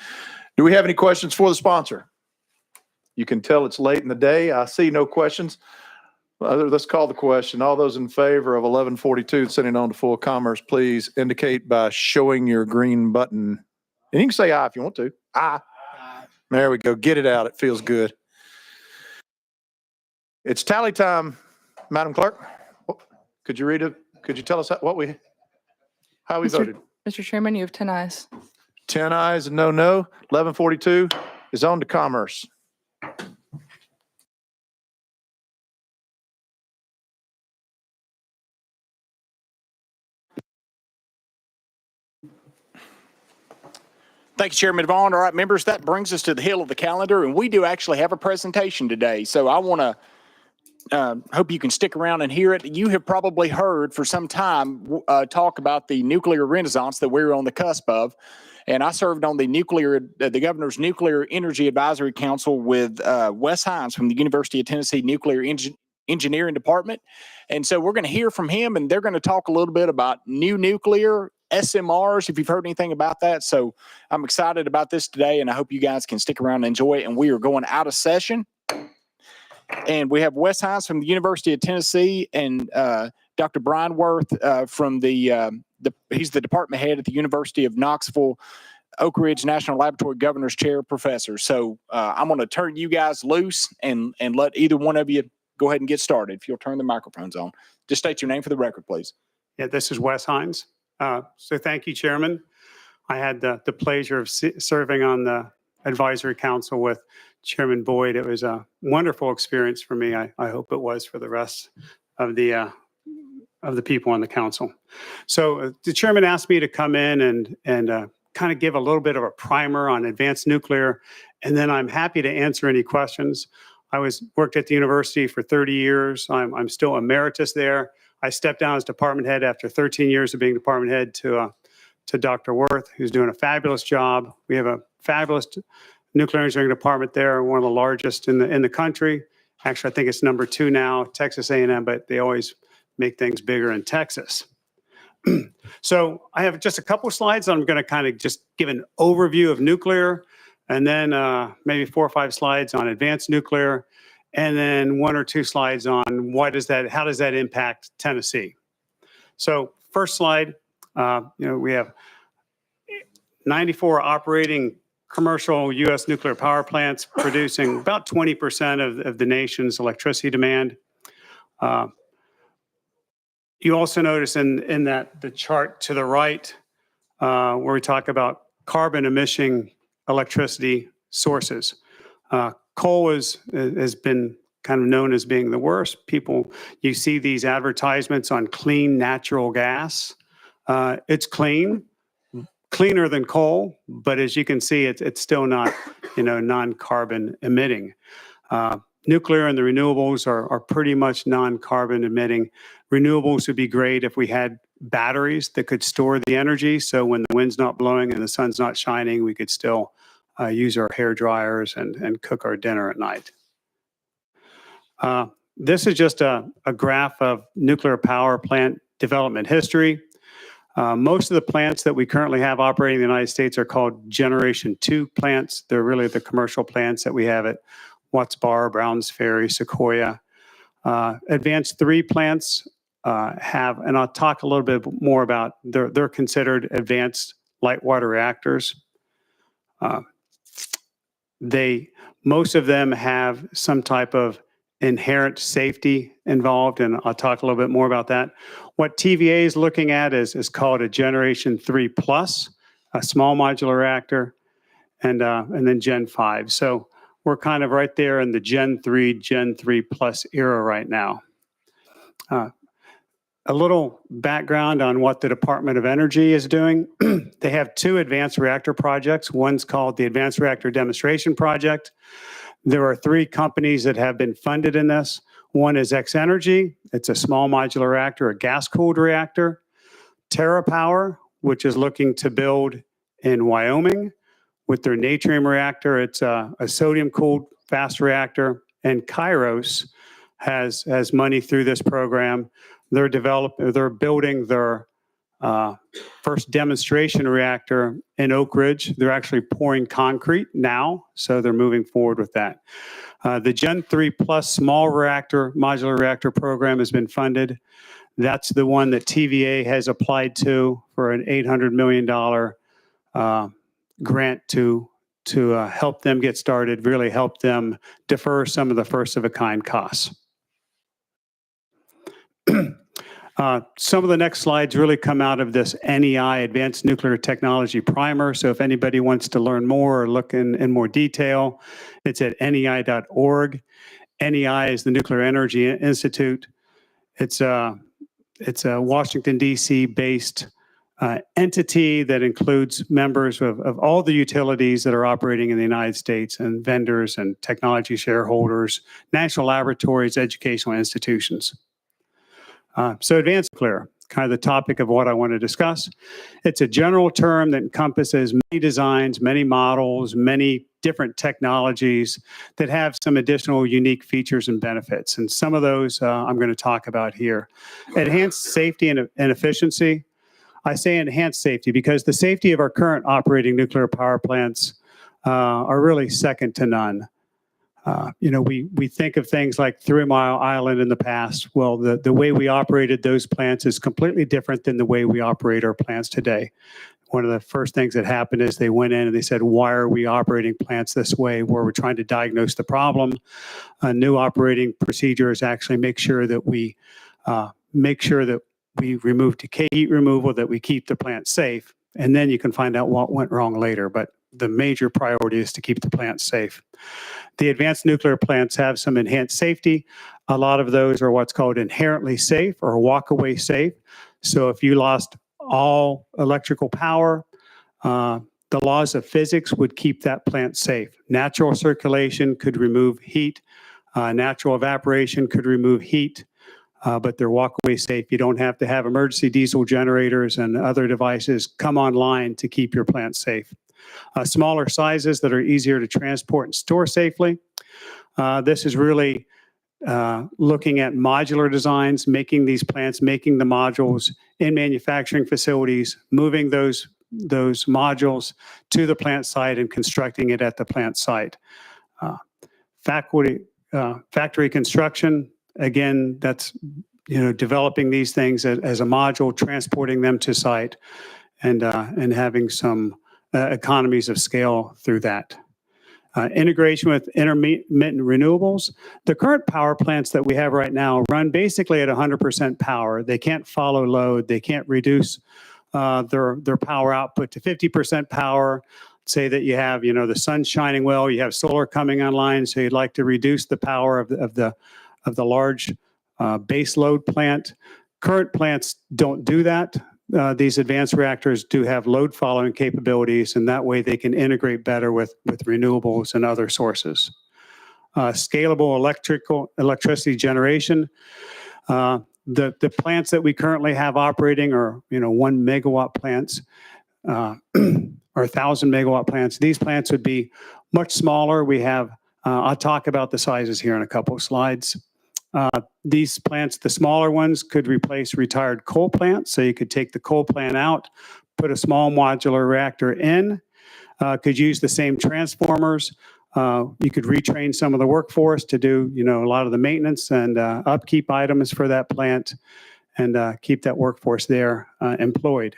Do we have any questions for the sponsor? You can tell it's late in the day. I see no questions. Let's call the question. All those in favor of 1142 sending on to full commerce, please indicate by showing your green button. And you can say aye if you want to. Aye. There we go. Get it out. It feels good. It's tally time, Madam Clerk. Could you read it? Could you tell us how we voted?
Mr. Chairman, you have 10 ayes.
10 ayes and no. 1142 is on to commerce.
Thank you, Chairman Vaughn. All right, members, that brings us to the hill of the calendar, and we do actually have a presentation today. So I want to hope you can stick around and hear it. You have probably heard for some time talk about the nuclear renaissance that we're on the cusp of. And I served on the Governor's Nuclear Energy Advisory Council with Wes Hines from the University of Tennessee Nuclear Engineering Department. And so we're going to hear from him, and they're going to talk a little bit about new nuclear, SMRs, if you've heard anything about that. So I'm excited about this today, and I hope you guys can stick around and enjoy it. And we are going out of session. And we have Wes Hines from the University of Tennessee and Dr. Brian Worth from he's the department head at the University of Knoxville, Oak Ridge National Laboratory Governor's Chair Professor. So I'm going to turn you guys loose and let either one of you go ahead and get started. If you'll turn the microphones on. Just state your name for the record, please.
Yeah, this is Wes Hines. So thank you, Chairman. I had the pleasure of serving on the advisory council with Chairman Boyd. It was a wonderful experience for me. I hope it was for the rest of the people on the council. So the chairman asked me to come in and kind of give a little bit of a primer on advanced nuclear, and then I'm happy to answer any questions. I worked at the university for 30 years. I'm still emeritus there. I stepped down as department head after 13 years of being department head to Dr. Worth, who's doing a fabulous job. We have a fabulous nuclear engineering department there, one of the largest in the country. Actually, I think it's number 2 now, Texas A&M, but they always make things bigger in Texas. So I have just a couple of slides. I'm going to kind of just give an overview of nuclear, and then maybe 4 or 5 slides on advanced nuclear, and then 1 or 2 slides on how does that impact Tennessee. So first slide, we have 94 operating commercial U.S. nuclear power plants producing about 20% of the nation's electricity demand. You also notice in that the chart to the right, where we talk about carbon emission electricity sources. Coal has been kind of known as being the worst. You see these advertisements on clean natural gas. It's cleaner than coal, but as you can see, it's still not, non-carbon emitting. Nuclear and the renewables are pretty much non-carbon emitting. Renewables would be great if we had batteries that could store the energy. So when the wind's not blowing and the sun's not shining, we could still use our hair dryers and cook our dinner at night. This is just a graph of nuclear power plant development history. Most of the plants that we currently have operating in the United States are called Generation 2 plants. They're really the commercial plants that we have at Watts Bar, Browns Ferry, Sequoia. Advanced 3 plants and I'll talk a little bit more about, they're considered advanced light water reactors. Most of them have some type of inherent safety involved, and I'll talk a little bit more about that. What TVA is looking at is called a Generation 3 Plus, a small modular reactor, and then Gen 5. So we're kind of right there in the Gen 3 Plus era right now. A little background on what the Department of Energy is doing. They have two advanced reactor projects. One's called the Advanced Reactor Demonstration Project. There are three companies that have been funded in this. One is X-Energy. It's a small modular reactor, a gas-cooled reactor. TerraPower, which is looking to build in Wyoming with their natrium reactor. It's a sodium-cooled fast reactor. And Kairos has money through this program. They're building their first demonstration reactor in Oak Ridge. They're actually pouring concrete now, so they're moving forward with that. The Gen 3 Plus small reactor, modular reactor program has been funded. That's the one that TVA has applied to for an $800 million grant to help them get started, really help them defer some of the first of a kind costs. Some of the next slides really come out of this NEI, Advanced Nuclear Technology Primer. So if anybody wants to learn more or look in more detail, it's at nei.org. NEI is the Nuclear Energy Institute. It's a Washington, D.C. based entity that includes members of all the utilities that are operating in the United States and vendors and technology shareholders, national laboratories, educational institutions. So advanced nuclear, kind of the topic of what I want to discuss. It's a general term that encompasses many designs, many models, many different technologies that have some additional unique features and benefits. And some of those I'm going to talk about here. Enhanced safety and efficiency. I say enhanced safety because the safety of our current operating nuclear power plants are really second to none. We think of things like 3 Mile Island in the past. Well, the way we operated those plants is completely different than the way we operate our plants today. One of the first things that happened is they went in and they said, why are we operating plants this way? Where we're trying to diagnose the problem. A new operating procedure is actually make sure that we remove decay heat removal, that we keep the plant safe. And then you can find out what went wrong later. But the major priority is to keep the plant safe. The advanced nuclear plants have some enhanced safety. A lot of those are what's called inherently safe or walk-away safe. So if you lost all electrical power, the laws of physics would keep that plant safe. Natural circulation could remove heat. Natural evaporation could remove heat. But they're walk-away safe. You don't have to have emergency diesel generators and other devices come online to keep your plant safe. Smaller sizes that are easier to transport and store safely. This is really looking at modular designs, making these plants, making the modules in manufacturing facilities, moving those modules to the plant site and constructing it at the plant site. Factory construction, again, that's developing these things as a module, transporting them to site, and having some economies of scale through that. Integration with intermittent renewables. The current power plants that we have right now run basically at 100% power. They can't follow load. They can't reduce their power output to 50% power. Say that you have, the sun shining well, you have solar coming online, so you'd like to reduce the power of the large base load plant. Current plants don't do that. These advanced reactors do have load following capabilities, and that way they can integrate better with renewables and other sources. Scalable electricity generation. The plants that we currently have operating are 1 megawatt plants or 1,000 megawatt plants. These plants would be much smaller. We have, I'll talk about the sizes here in a couple of slides. These plants, the smaller ones, could replace retired coal plants. So you could take the coal plant out, put a small modular reactor in, could use the same transformers. You could retrain some of the workforce to do, a lot of the maintenance and upkeep items for that plant and keep that workforce there employed.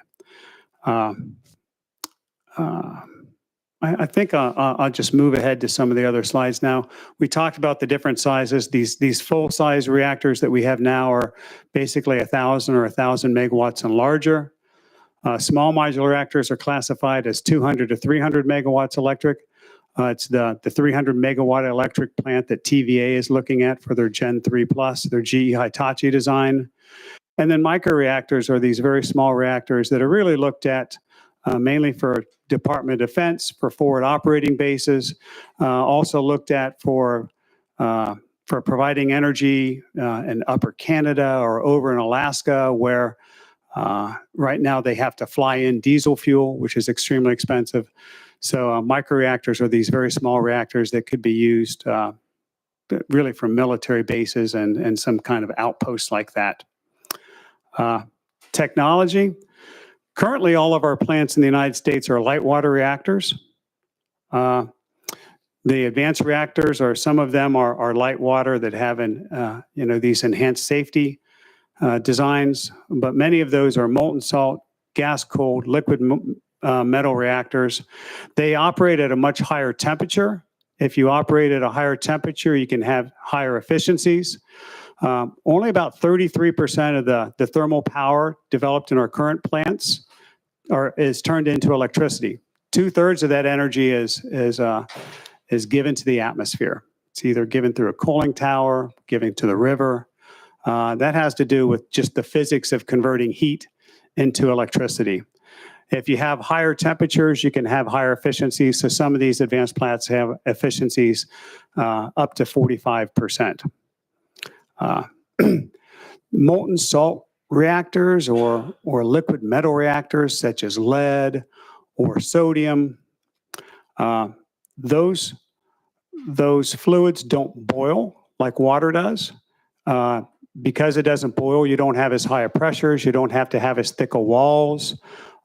I think I'll just move ahead to some of the other slides now. We talked about the different sizes. These full-size reactors that we have now are basically 1,000 or 1,000 megawatts and larger. Small modular reactors are classified as 200 to 300 megawatts electric. It's the 300 megawatt electric plant that TVA is looking at for their Gen 3 Plus, their GE Hitachi design. And then microreactors are these very small reactors that are really looked at mainly for Department of Defense, for forward operating bases, also looked at for providing energy in Upper Canada or over in Alaska, where right now they have to fly in diesel fuel, which is extremely expensive. So microreactors are these very small reactors that could be used really for military bases and some kind of outposts like that. Technology. Currently, all of our plants in the United States are light water reactors. The advanced reactors are, some of them are light water that have these enhanced safety designs, but many of those are molten salt, gas cooled, liquid metal reactors. They operate at a much higher temperature. If you operate at a higher temperature, you can have higher efficiencies. Only about 33% of the thermal power developed in our current plants is turned into electricity. 2/3 of that energy is given to the atmosphere. It's either given through a cooling tower, given to the river. That has to do with just the physics of converting heat into electricity. If you have higher temperatures, you can have higher efficiencies. So some of these advanced plants have efficiencies up to 45%. Molten salt reactors or liquid metal reactors such as lead or sodium, those fluids don't boil like water does. Because it doesn't boil, you don't have as high pressures, you don't have to have as thick walls.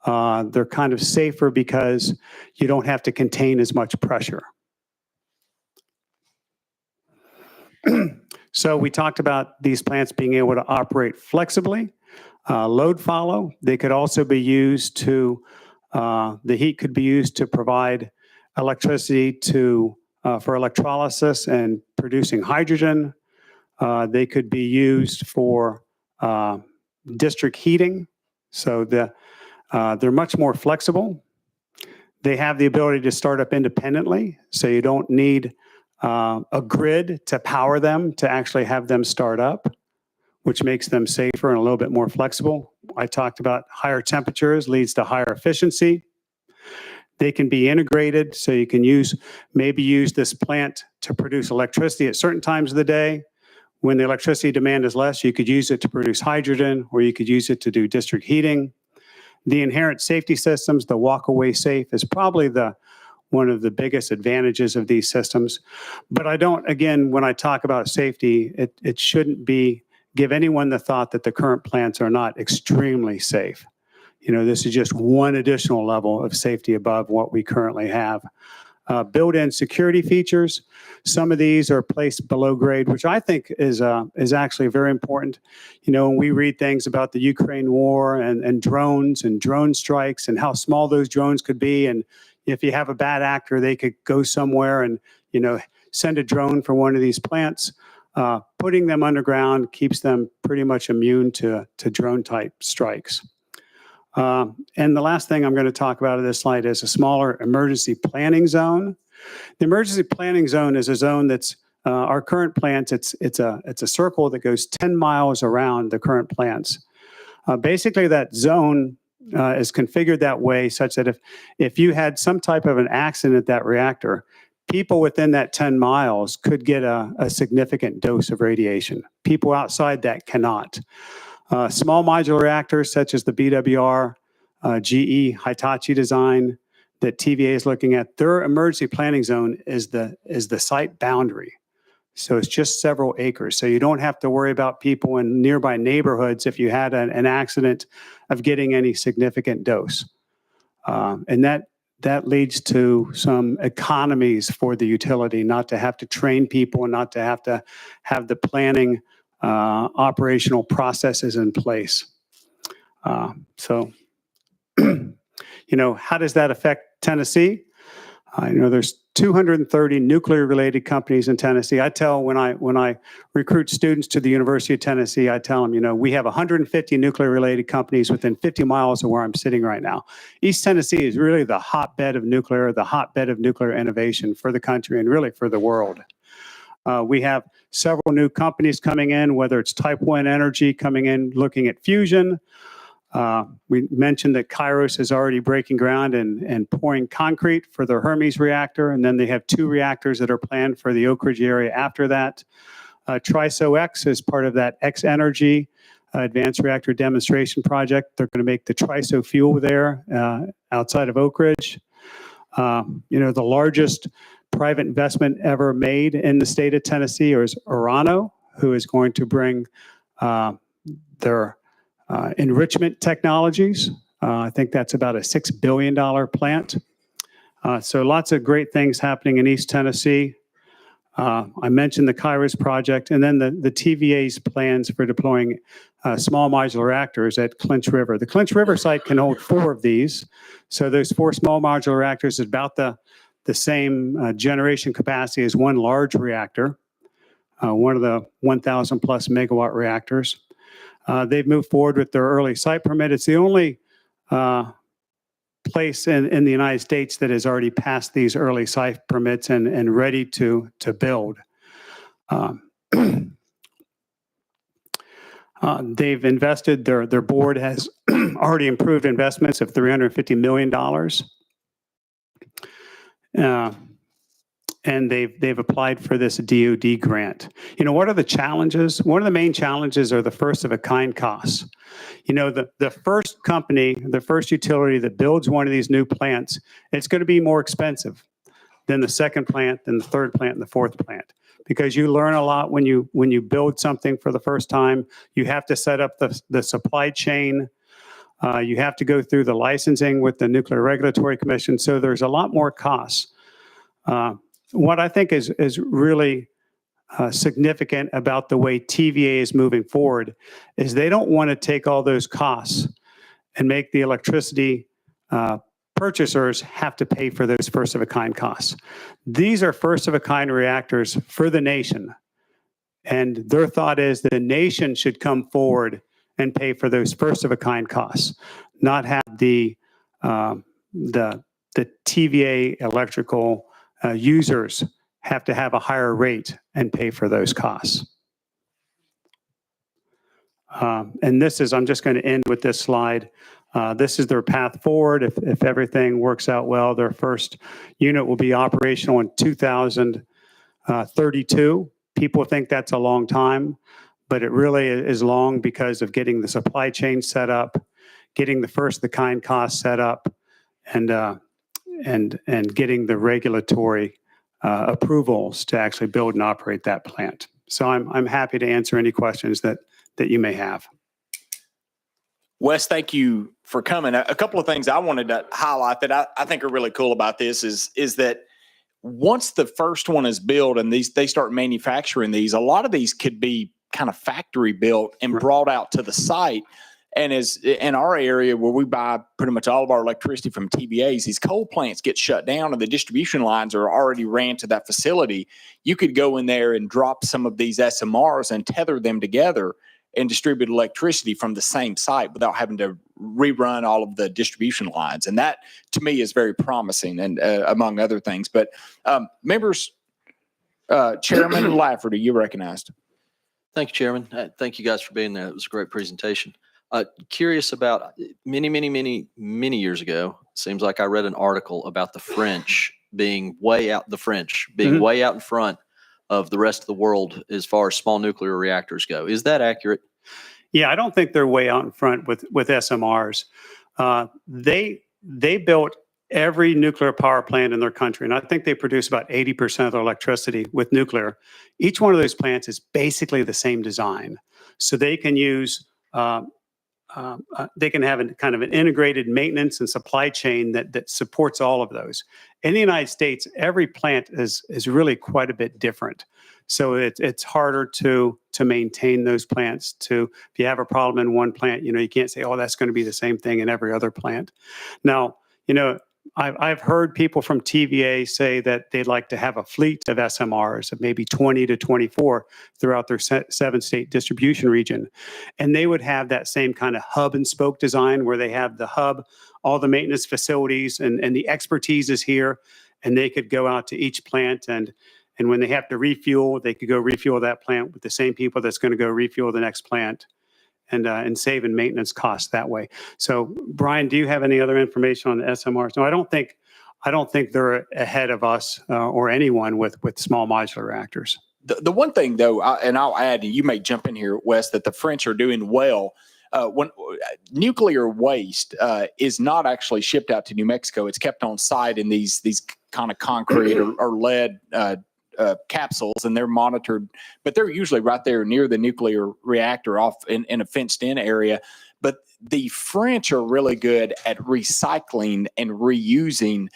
They're kind of safer because you don't have to contain as much pressure. So we talked about these plants being able to operate flexibly, load follow. They could also be used to, the heat could be used to provide electricity for electrolysis and producing hydrogen. They could be used for district heating. So they're much more flexible. They have the ability to start up independently, so you don't need a grid to power them to actually have them start up, which makes them safer and a little bit more flexible. I talked about higher temperatures leads to higher efficiency. They can be integrated, so you can maybe use this plant to produce electricity at certain times of the day. When the electricity demand is less, you could use it to produce hydrogen, or you could use it to do district heating. The inherent safety systems, the walk-away safe, is probably one of the biggest advantages of these systems. But again, when I talk about safety, it shouldn't give anyone the thought that the current plants are not extremely safe. This is just one additional level of safety above what we currently have. Built-in security features. Some of these are placed below grade, which I think is actually very important. When we read things about the Ukraine war and drones and drone strikes and how small those drones could be, and if you have a bad actor, they could go somewhere and send a drone for one of these plants. Putting them underground keeps them pretty much immune to drone-type strikes. And the last thing I'm going to talk about in this slide is a smaller emergency planning zone. The emergency planning zone is a zone that's our current plants. It's a circle that goes 10 miles around the current plants. Basically, that zone is configured that way such that if you had some type of an accident at that reactor, people within that 10 miles could get a significant dose of radiation. People outside that cannot. Small modular reactors such as the BWR, GE, Hitachi design that TVA is looking at, their emergency planning zone is the site boundary. So it's just several acres. So you don't have to worry about people in nearby neighborhoods if you had an accident of getting any significant dose. And that leads to some economies for the utility, not to have to train people and not to have the planning operational processes in place. So, how does that affect Tennessee? There's 230 nuclear-related companies in Tennessee. I tell when I recruit students to the University of Tennessee, I tell them, we have 150 nuclear-related companies within 50 miles of where I'm sitting right now. East Tennessee is really the hotbed of nuclear innovation for the country and really for the world. We have several new companies coming in, whether it's Type 1 Energy coming in, looking at fusion. We mentioned that Kairos is already breaking ground and pouring concrete for their Hermes reactor, and then they have 2 reactors that are planned for the Oak Ridge area after that. TRISO X is part of that X Energy Advanced Reactor Demonstration Project. They're going to make the TRISO fuel there outside of Oak Ridge. The largest private investment ever made in the state of Tennessee is Orano, who is going to bring their enrichment technologies. I think that's about a $6 billion plant. So lots of great things happening in East Tennessee. I mentioned the Kairos project, and then the TVA's plans for deploying small modular reactors at Clinch River. The Clinch River site can hold 4 of these. So those 4 small modular reactors is about the same generation capacity as one large reactor, one of the 1,000 plus megawatt reactors. They've moved forward with their early site permit. It's the only place in the United States that has already passed these early site permits and ready to build. They've invested, their board has already approved investments of $350 million. And they've applied for this DOD grant. What are the challenges? One of the main challenges are the first of a kind costs. The first company, the first utility that builds one of these new plants, it's going to be more expensive than the second plant, then the third plant, and the fourth plant. Because you learn a lot when you build something for the first time. You have to set up the supply chain. You have to go through the licensing with the Nuclear Regulatory Commission. So there's a lot more costs. What I think is really significant about the way TVA is moving forward is they don't want to take all those costs and make the electricity purchasers have to pay for those first of a kind costs. These are first of a kind reactors for the nation. And their thought is that the nation should come forward and pay for those first of a kind costs, not have the TVA electrical users have to have a higher rate and pay for those costs. And I'm just going to end with this slide. This is their path forward. If everything works out well, their first unit will be operational in 2032. People think that's a long time, but it really is long because of getting the supply chain set up, getting the first of the kind costs set up, and getting the regulatory approvals to actually build and operate that plant. So I'm happy to answer any questions that you may have.
Wes, thank you for coming. A couple of things I wanted to highlight that I think are really cool about this is that once the first one is built and they start manufacturing these, a lot of these could be kind of factory built and brought out to the site. And as in our area where we buy pretty much all of our electricity from TVAs, these coal plants get shut down and the distribution lines are already ran to that facility. You could go in there and drop some of these SMRs and tether them together and distribute electricity from the same site without having to rerun all of the distribution lines. And that, to me, is very promising, and among other things. But members, Chairman Lafferty, you recognized.
Thank you, Chairman. Thank you guys for being there. It was a great presentation. Curious about many years ago, seems like I read an article about the French being way out in front of the rest of the world as far as small nuclear reactors go. Is that accurate?
Yeah, I don't think they're way out in front with SMRs. They built every nuclear power plant in their country, and I think they produce about 80% of their electricity with nuclear. Each one of those plants is basically the same design. So they can use, they can have a kind of an integrated maintenance and supply chain that supports all of those. In the United States, every plant is really quite a bit different. So it's harder to maintain those plants. If you have a problem in one plant, you can't say, oh, that's going to be the same thing in every other plant. Now, I've heard people from TVA say that they'd like to have a fleet of SMRs of maybe 20 to 24 throughout their 7-state distribution region. And they would have that same kind of hub and spoke design where they have the hub, all the maintenance facilities, and the expertise is here. And they could go out to each plant and And when they have to refuel, they could go refuel that plant with the same people that's going to go refuel the next plant and save in maintenance costs that way. So Brian, do you have any other information on the SMRs? No, I don't think they're ahead of us or anyone with small modular reactors.
The one thing though, and I'll add, and you may jump in here, Wes, that the French are doing well. When nuclear waste is not actually shipped out to New Mexico, it's kept on site in these kind of concrete or lead capsules, and they're monitored. But they're usually right there near the nuclear reactor, off in a fenced-in area. But the French are really good at recycling and reusing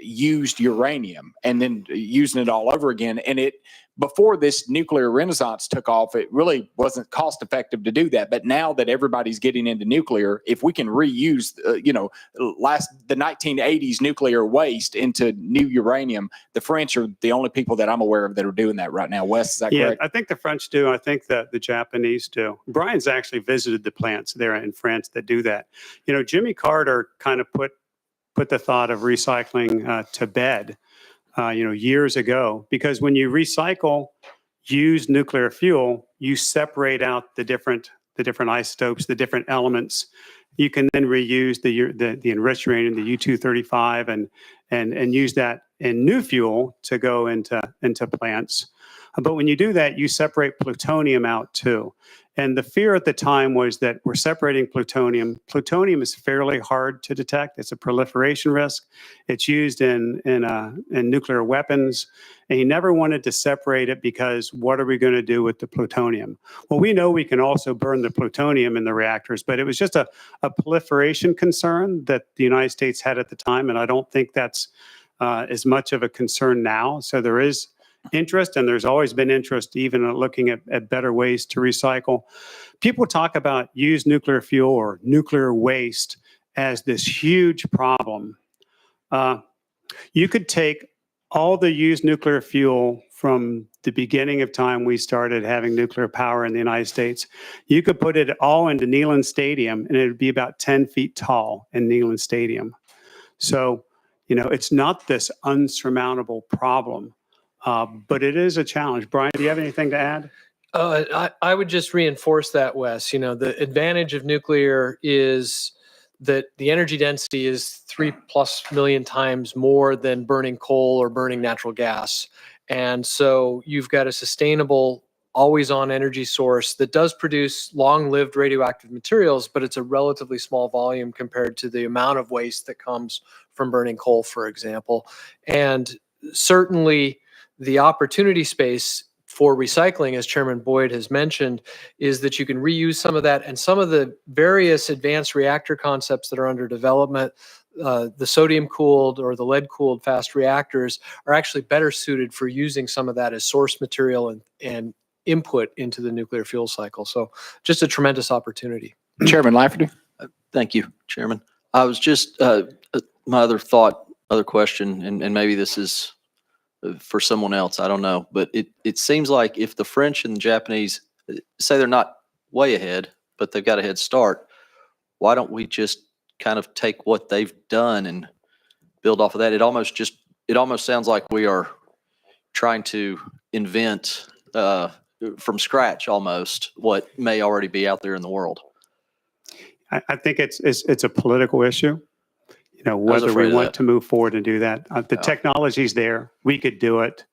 used uranium, and then using it all over again. And before this nuclear renaissance took off, it really wasn't cost effective to do that. But now that everybody's getting into nuclear, if we can reuse, the 1980s nuclear waste into new uranium, the French are the only people that I'm aware of that are doing that right now. Wes, is that correct?
I think the French do. I think that the Japanese do. Brian's actually visited the plants there in France that do that. Jimmy Carter kind of put the thought of recycling to bed. Years ago, because when you recycle used nuclear fuel, you separate out the different isotopes, the different elements. You can then reuse the enriched uranium, the U-235, and use that in new fuel to go into plants. But when you do that, you separate plutonium out too. And the fear at the time was that we're separating plutonium. Plutonium is fairly hard to detect. It's a proliferation risk. It's used in nuclear weapons. And you never wanted to separate it because what are we going to do with the plutonium? Well, we know we can also burn the plutonium in the reactors, but it was just a proliferation concern that the United States had at the time. And I don't think that's as much of a concern now. So there is interest, and there's always been interest even at looking at better ways to recycle. People talk about used nuclear fuel or nuclear waste as this huge problem. You could take all the used nuclear fuel from the beginning of time we started having nuclear power in the United States. You could put it all into Neyland Stadium, and it would be about 10 feet tall in Neyland Stadium. So, it's not this unsurmountable problem. But it is a challenge. Brian, do you have anything to add?
I would just reinforce that, Wes. The advantage of nuclear is that the energy density is 3+ million times more than burning coal or burning natural gas. And so you've got a sustainable, always-on energy source that does produce long-lived radioactive materials, but it's a relatively small volume compared to the amount of waste that comes from burning coal, for example. And certainly, the opportunity space for recycling, as Chairman Boyd has mentioned, is that you can reuse some of that, and some of the various advanced reactor concepts that are under development, the sodium-cooled or the lead-cooled fast reactors, are actually better suited for using some of that as source material and input into the nuclear fuel cycle. So just a tremendous opportunity.
Chairman Lafferty.
Thank you, Chairman. I was just, my other question, and maybe this is for someone else, I don't know, but it seems like if the French and the Japanese say they're not way ahead, but they've got a head start, why don't we just kind of take what they've done and build off of that? It almost sounds like we are trying to invent from scratch almost what may already be out there in the world.
I think it's a political issue. Whether we want to move forward and do that. The technology's there. We could do it.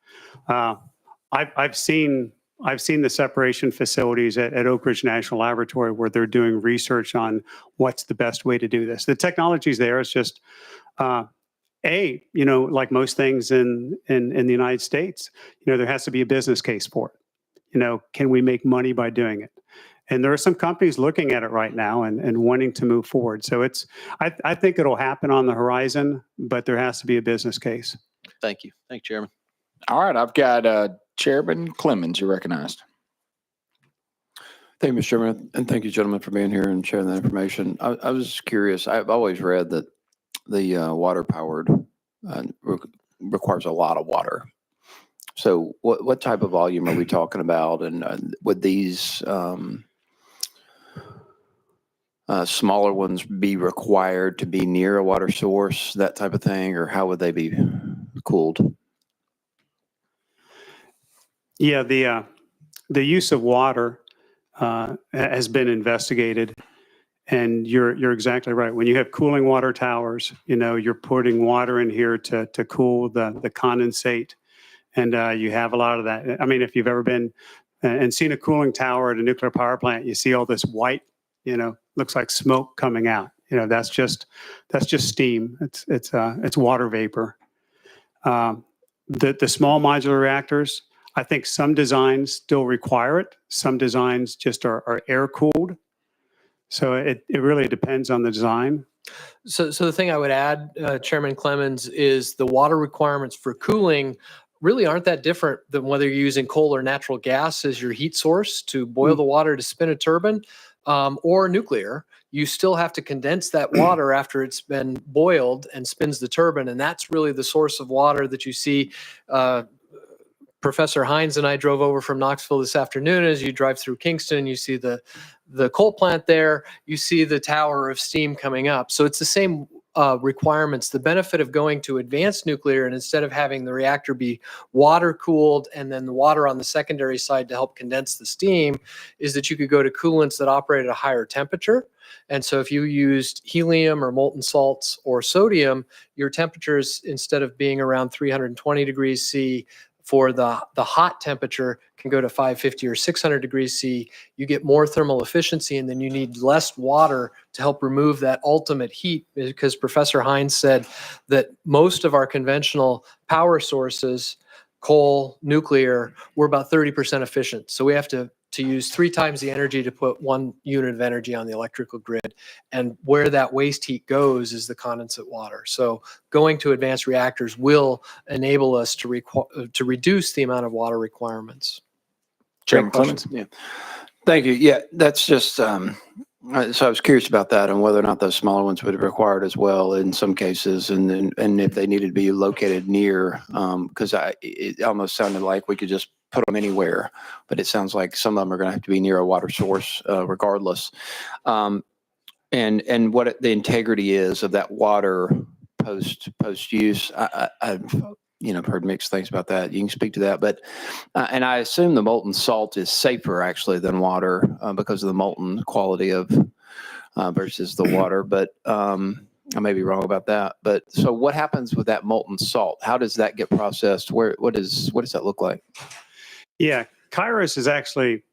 I've seen the separation facilities at Oak Ridge National Laboratory where they're doing research on what's the best way to do this. The technology's there. It's just, like most things in the United States, there has to be a business case for it. Can we make money by doing it? And there are some companies looking at it right now and wanting to move forward. So I think it'll happen on the horizon, but there has to be a business case.
Thank you. Thank you, Chairman.
All right, I've got Chairman Clemens, you're recognized.
Thank you, Mr. Chairman, and thank you, gentlemen, for being here and sharing that information. I was curious. I've always read that the water-powered requires a lot of water. So what type of volume are we talking about? And would these smaller ones be required to be near a water source, that type of thing, or how would they be cooled?
Yeah, the use of water has been investigated, and you're exactly right. When you have cooling water towers, you're putting water in here to cool the condensate, and you have a lot of that. I mean, if you've ever been and seen a cooling tower at a nuclear power plant, you see all this white, looks like smoke coming out. That's just steam. It's water vapor. The small modular reactors, I think some designs still require it. Some designs just are air cooled. So it really depends on the design.
So the thing I would add, Chairman Clemens, is the water requirements for cooling really aren't that different than whether you're using coal or natural gas as your heat source to boil the water to spin a turbine, or nuclear. You still have to condense that water after it's been boiled and spins the turbine. And that's really the source of water that you see. Professor Hines and I drove over from Knoxville this afternoon. As you drive through Kingston, you see the coal plant there, you see the tower of steam coming up. So it's the same requirements. The benefit of going to advanced nuclear, and instead of having the reactor be water cooled and then the water on the secondary side to help condense the steam, is that you could go to coolants that operate at a higher temperature. And so if you used helium or molten salts or sodium, your temperatures, instead of being around 320 degrees C, for the hot temperature can go to 550 or 600 degrees C. You get more thermal efficiency, and then you need less water to help remove that ultimate heat, because Professor Hines said that most of our conventional power sources, coal, nuclear, were about 30% efficient. So we have to use 3 times the energy to put 1 unit of energy on the electrical grid. And where that waste heat goes is the condensate water. So going to advanced reactors will enable us to reduce the amount of water requirements.
Chairman Clemens.
Yeah. Thank you. Yeah, that's just, so I was curious about that and whether or not those smaller ones would be required as well in some cases, and if they needed to be located near, because it almost sounded like we could just put them anywhere, but it sounds like some of them are going to have to be near a water source regardless. And what the integrity is of that water post use. I've heard mixed things about that. You can speak to that, but and I assume the molten salt is safer actually than water because of the molten quality of versus the water. But I may be wrong about that. But so what happens with that molten salt? How does that get processed? What does that look like?
Yeah, Kairos is actually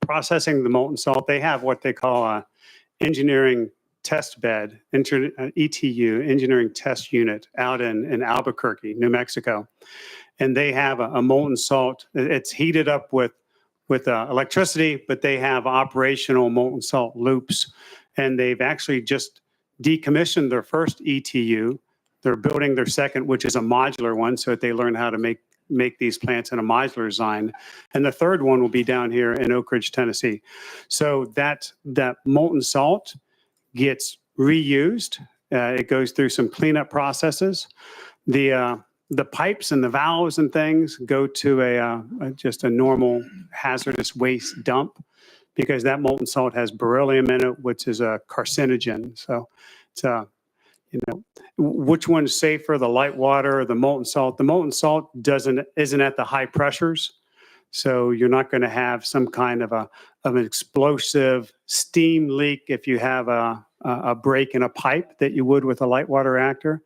processing the molten salt. They have what they call a engineering test bed, ETU, engineering test unit, out in Albuquerque, New Mexico. And they have a molten salt. It's heated up with electricity, but they have operational molten salt loops. And they've actually just decommissioned their first ETU. They're building their second, which is a modular one, so that they learn how to make these plants in a modular design. And the third one will be down here in Oak Ridge, Tennessee. So that molten salt gets reused. It goes through some cleanup processes. The pipes and the valves and things go to just a normal hazardous waste dump, because that molten salt has beryllium in it, which is a carcinogen. So it's which one's safer, the light water or the molten salt? The molten salt isn't at the high pressures, so you're not going to have some kind of an explosive steam leak if you have a break in a pipe that you would with a light water reactor.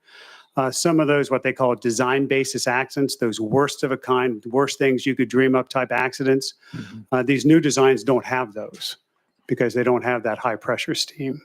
Some of those, what they call design basis accidents, those worst of a kind, worst things you could dream up type accidents, these new designs don't have those because they don't have that high pressure steam.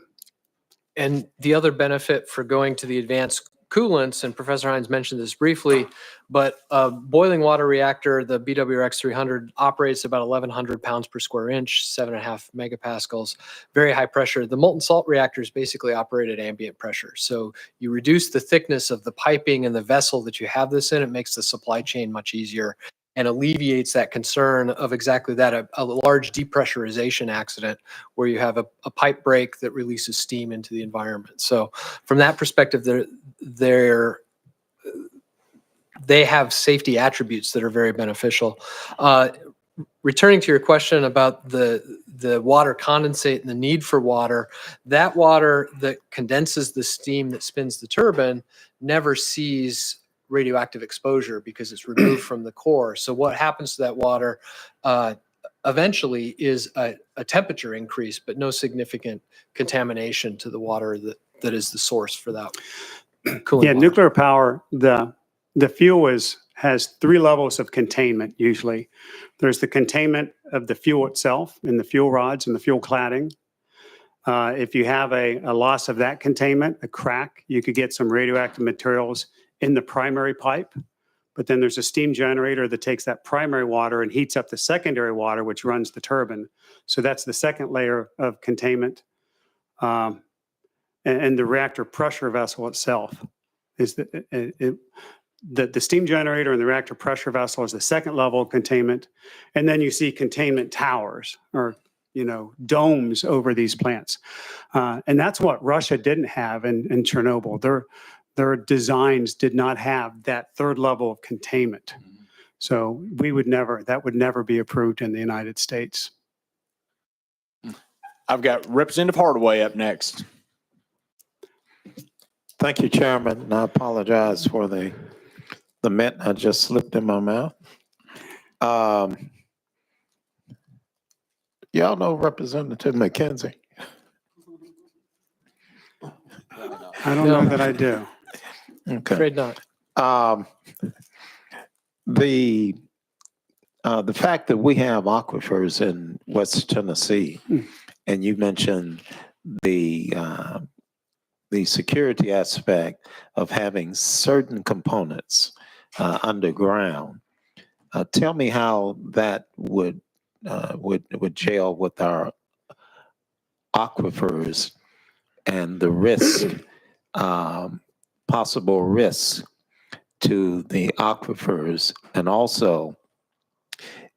And the other benefit for going to the advanced coolants, and Professor Hines mentioned this briefly, but a boiling water reactor, the BWRX 300, operates about 1,100 pounds per square inch, 7.5 megapascals, very high pressure. The molten salt reactors basically operate at ambient pressure. So you reduce the thickness of the piping and the vessel that you have this in. It makes the supply chain much easier and alleviates that concern of exactly that, a large depressurization accident where you have a pipe break that releases steam into the environment. So from that perspective, they have safety attributes that are very beneficial. Returning to your question about the water condensate and the need for water, that water that condenses the steam that spins the turbine never sees radioactive exposure because it's removed from the core. So what happens to that water eventually is a temperature increase, but no significant contamination to the water that is the source for that cooling
Yeah,
water.
nuclear power, the fuel has three levels of containment usually. There's the containment of the fuel itself in the fuel rods and the fuel cladding. If you have a loss of that containment, a crack, you could get some radioactive materials in the primary pipe. But then there's a steam generator that takes that primary water and heats up the secondary water, which runs the turbine. So that's the second layer of containment. And the reactor pressure vessel itself is the steam generator and the reactor pressure vessel is the second level of containment. And then you see containment towers or domes over these plants. And that's what Russia didn't have in Chernobyl. Their designs did not have that third level of containment. So that would never be approved in the United States.
I've got Representative Hardaway up next.
Thank you, Chairman. And I apologize for the mint I just slipped in my mouth. Y'all know Representative McKenzie?
I don't know that I do.
Okay.
Afraid not.
The fact that we have aquifers in West Tennessee, and you mentioned the security aspect of having certain components underground. Tell me how that would gel with our aquifers and the risk, possible risk to the aquifers, and also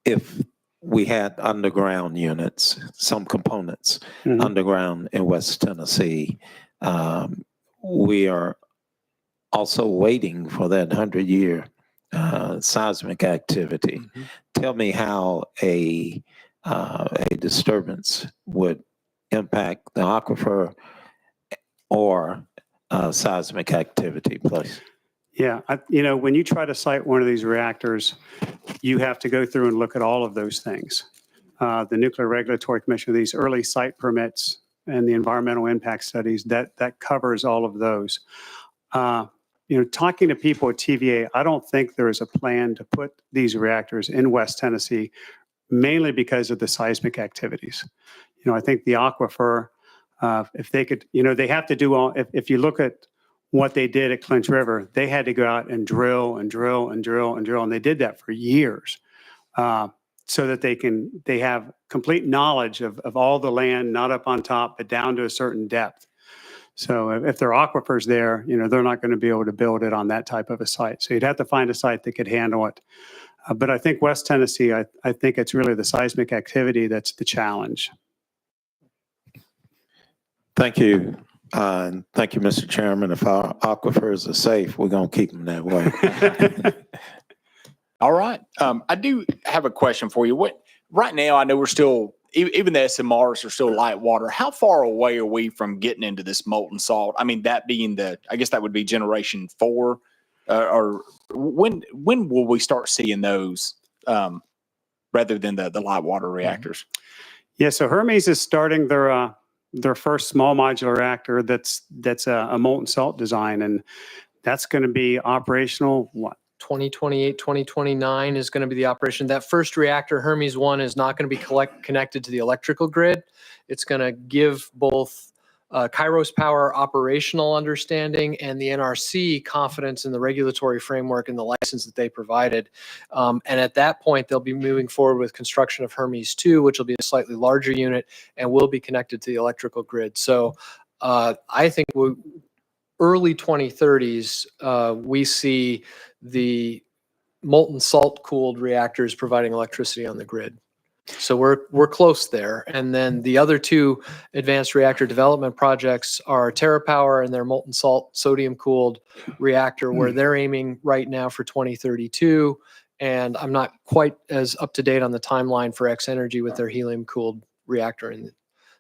if we had underground units, some components underground in West Tennessee. We are also waiting for that 100-year seismic activity. Tell me how a disturbance would impact the aquifer or seismic activity, please.
Yeah, when you try to site one of these reactors, you have to go through and look at all of those things. The Nuclear Regulatory Commission, these early site permits and the environmental impact studies, that covers all of those. Talking to people at TVA, I don't think there is a plan to put these reactors in West Tennessee, mainly because of the seismic activities. I think the aquifer, if they could, they have to do all, if you look at what they did at Clinch River, they had to go out and drill and drill and drill and drill. And they did that for years so that they have complete knowledge of all the land, not up on top, but down to a certain depth. So if there are aquifers there, they're not going to be able to build it on that type of a site. So you'd have to find a site that could handle it. But I think West Tennessee, I think it's really the seismic activity that's the challenge.
Thank you. And thank you, Mr. Chairman. If our aquifers are safe, we're going to keep them that way.
All right. I do have a question for you. Right now, I know we're still, even the SMRs are still light water. How far away are we from getting into this molten salt? I mean, that being I guess that would be generation 4. Or when will we start seeing those rather than the light water reactors?
Yeah, so Hermes is starting their first small modular reactor that's a molten salt design, and that's going to be operational,
2028, 2029 is going to be the operation. That first reactor, Hermes 1, is not going to be connected to the electrical grid. It's going to give both Kairos Power operational understanding and the NRC confidence in the regulatory framework and the license that they provided. And at that point, they'll be moving forward with construction of Hermes 2, which will be a slightly larger unit and will be connected to the electrical grid. So I think early 2030s, we see the molten salt cooled reactors providing electricity on the grid. So we're close there. And then the other two advanced reactor development projects are TerraPower and their molten salt sodium cooled reactor, where they're aiming right now for 2032. And I'm not quite as up to date on the timeline for X Energy with their helium cooled reactor. And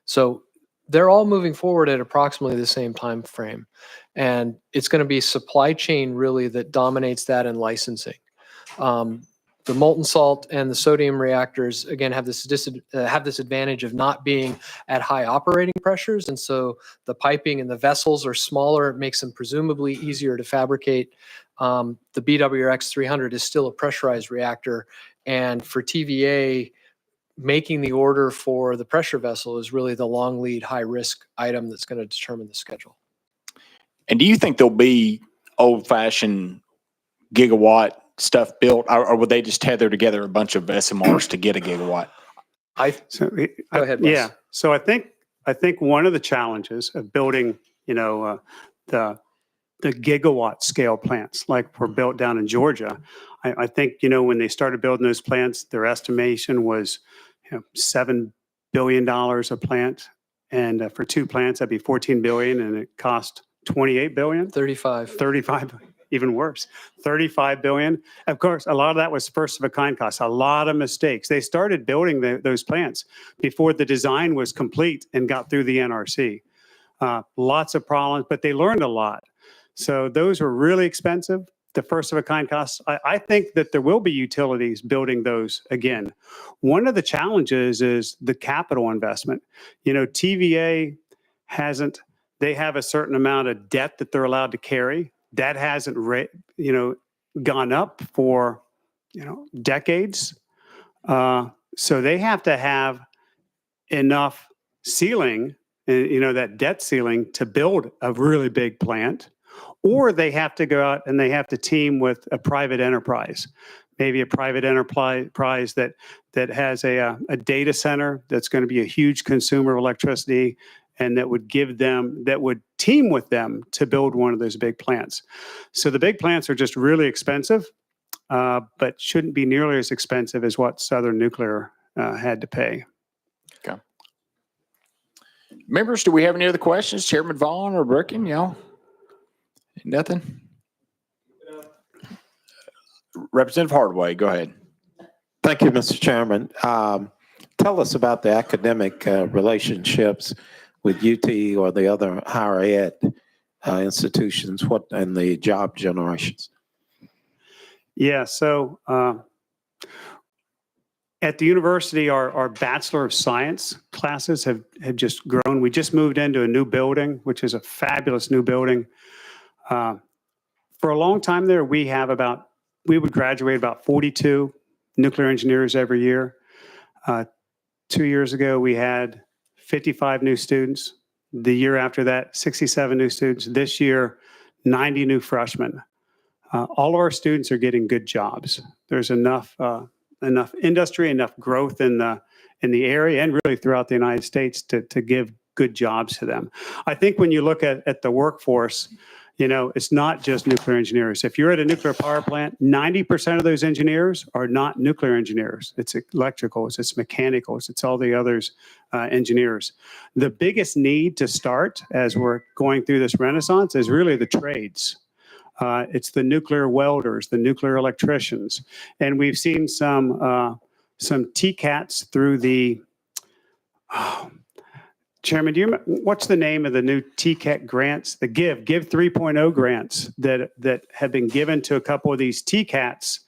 so they're all moving forward at approximately the same time frame. And it's going to be supply chain really that dominates that and licensing. The molten salt and the sodium reactors, again, have this advantage of not being at high operating pressures. And so the piping and the vessels are smaller. It makes them presumably easier to fabricate. The BWRX 300 is still a pressurized reactor. And for TVA, making the order for the pressure vessel is really the long lead, high risk item that's going to determine the schedule.
And do you think there'll be old fashioned gigawatt stuff built, or would they just tether together a bunch of SMRs to get a gigawatt?
Go
ahead, Wes.
Yeah. So I think one of the challenges of building, the gigawatt scale plants like were built down in Georgia, I think, when they started building those plants, their estimation was $7 billion a plant. And for two plants, that'd be 14 billion, and it cost 28 billion.
35.
Even worse, 35 billion. Of course, a lot of that was first of a kind costs, a lot of mistakes. They started building those plants before the design was complete and got through the NRC. Lots of problems, but they learned a lot. So those were really expensive. The first of a kind costs. I think that there will be utilities building those again. One of the challenges is the capital investment. TVA they have a certain amount of debt that they're allowed to carry. That hasn't gone up for decades. So they have to have enough ceiling, that debt ceiling, to build a really big plant, or they have to go out and they have to team with a private enterprise, maybe a private enterprise that has a data center that's going to be a huge consumer of electricity, and that would team with them to build one of those big plants. So the big plants are just really expensive, but shouldn't be nearly as expensive as what Southern Nuclear had to pay.
Okay. Members, do we have any other questions? Chairman Vaughn or Birkin, Nothing? Representative Hardaway, go ahead.
Thank you, Mr. Chairman. Tell us about the academic relationships with UT or the other higher ed institutions, and the job generations.
Yeah, so at the university, our Bachelor of Science classes have just grown. We just moved into a new building, which is a fabulous new building. For a long time there, we would graduate about 42 nuclear engineers every year. 2 years ago, we had 55 new students. The year after that, 67 new students. This year, 90 new freshmen. All of our students are getting good jobs. There's enough industry, enough growth in the area and really throughout the United States to give good jobs to them. I think when you look at the workforce, it's not just nuclear engineers. If you're at a nuclear power plant, 90% of those engineers are not nuclear engineers. It's electricals, it's mechanicals, it's all the others engineers. The biggest need to start as we're going through this renaissance is really the trades. It's the nuclear welders, the nuclear electricians. And we've seen some TCATs through the Chairman, what's the name of the new TCAT grants? The Give 3.0 grants that have been given to a couple of these TCATs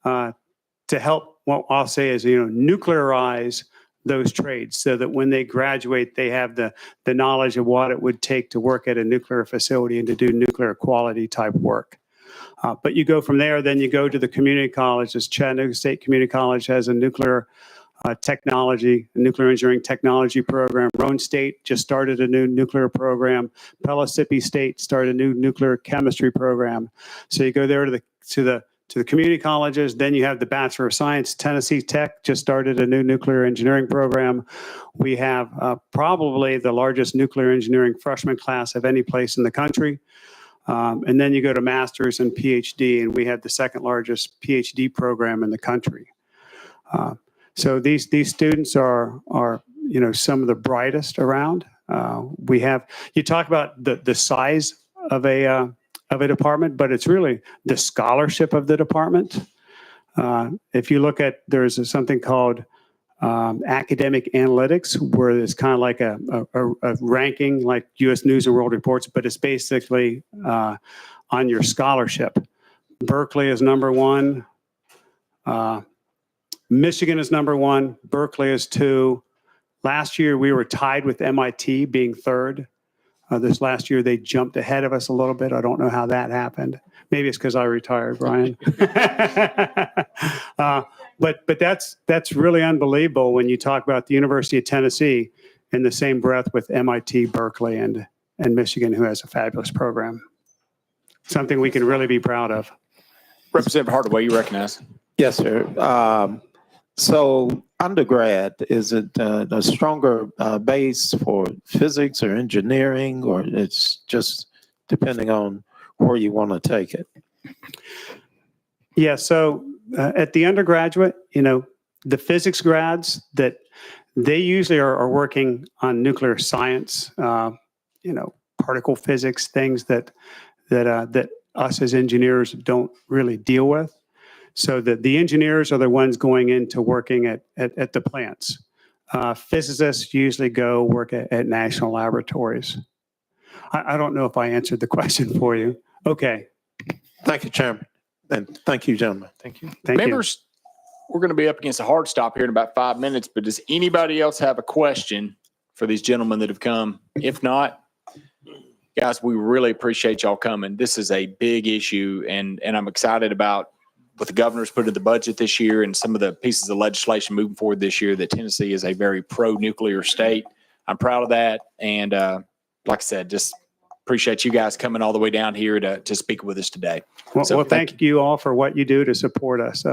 to help, what I'll say is, nuclearize those trades so that when they graduate, they have the knowledge of what it would take to work at a nuclear facility and to do nuclear quality type work. But you go from there, then you go to the community colleges. Chattanooga State Community College has a nuclear nuclear engineering technology program. Roane State just started a new nuclear program. Pellissippi State started a new nuclear chemistry program. So you go there to the community colleges. Then you have the Bachelor of Science. Tennessee Tech just started a new nuclear engineering program. We have probably the largest nuclear engineering freshman class of any place in the country. And then you go to master's and PhD, and we have the second largest PhD program in the country. So these students are some of the brightest around. You talk about the size of a department, but it's really the scholarship of the department. If you look at, there's something called academic analytics, where it's kind of like a ranking like U.S. News and World Reports, but it's basically on your scholarship. Berkeley is number one. Michigan is number one. Berkeley is two. Last year, we were tied with MIT being third. This last year, they jumped ahead of us a little bit. I don't know how that happened. Maybe it's because I retired, Brian. But that's really unbelievable when you talk about the University of Tennessee in the same breath with MIT, Berkeley, and Michigan, who has a fabulous program. Something we can really be proud of.
Representative Hardaway, you recognize.
Yes, sir. So undergrad, is it a stronger base for physics or engineering, or it's just depending on where you want to take it?
Yeah, so at the undergraduate, the physics grads that they usually are working on nuclear science, particle physics, things that us as engineers don't really deal with. So the engineers are the ones going into working at the plants. Physicists usually go work at national laboratories. I don't know if I answered the question for you. Okay.
Thank you, Chairman. And thank you, gentlemen.
Thank you. Thank
Members, we're going to be up against a hard stop here in about 5 minutes, but does anybody else have a question for these gentlemen that have come? If not, guys, we really appreciate y'all coming. This is a big issue, and I'm excited about what the governor's put in the budget this year and some of the pieces of legislation moving forward this year, that Tennessee is a very pro-nuclear state. I'm proud of that. And like I said, just appreciate you guys coming all the way down here to speak with us today.
Well, thank you all for what you do to support us.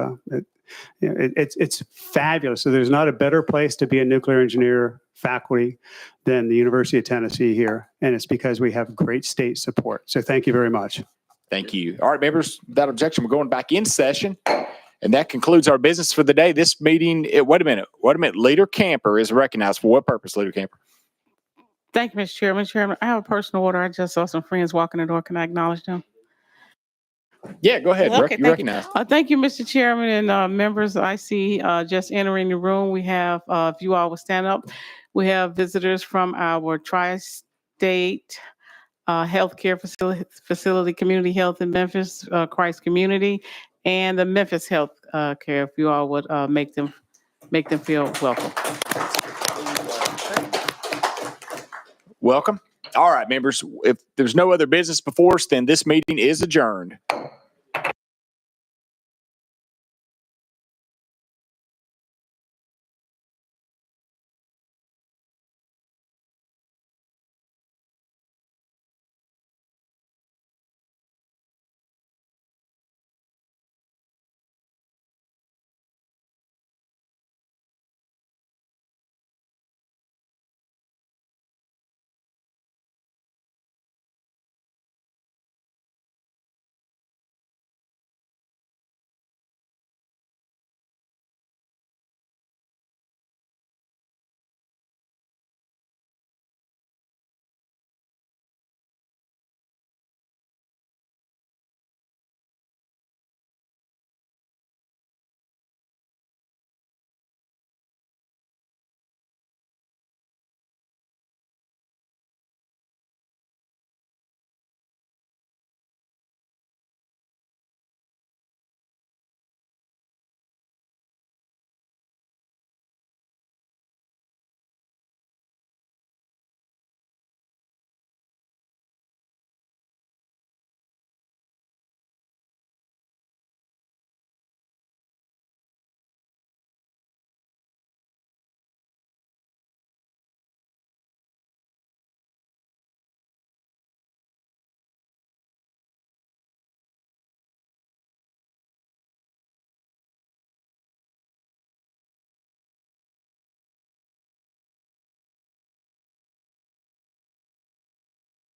It's fabulous. So there's not a better place to be a nuclear engineer faculty than the University of Tennessee here. And it's because we have great state support. So thank you very much.
Thank you. All right, members, without objection, we're going back in session. And that concludes our business for the day. This meeting, wait a minute. Leader Camper is recognized. For what purpose, Leader Camper?
Thank you, Mr. Chairman. Chairman, I have a personal order. I just saw some friends walking the door. Can I acknowledge them?
Yeah, go ahead.
Okay,
You're recognized.
Thank you, Mr. Chairman, and members. I see just entering the room. We have, if you all will stand up, we have visitors from our tri-state healthcare facility, Community Health in Memphis, Christ Community, and the Memphis Health Care. If you all would make them feel welcome.
Welcome. All right, members, if there's no other business before us, then this meeting is adjourned.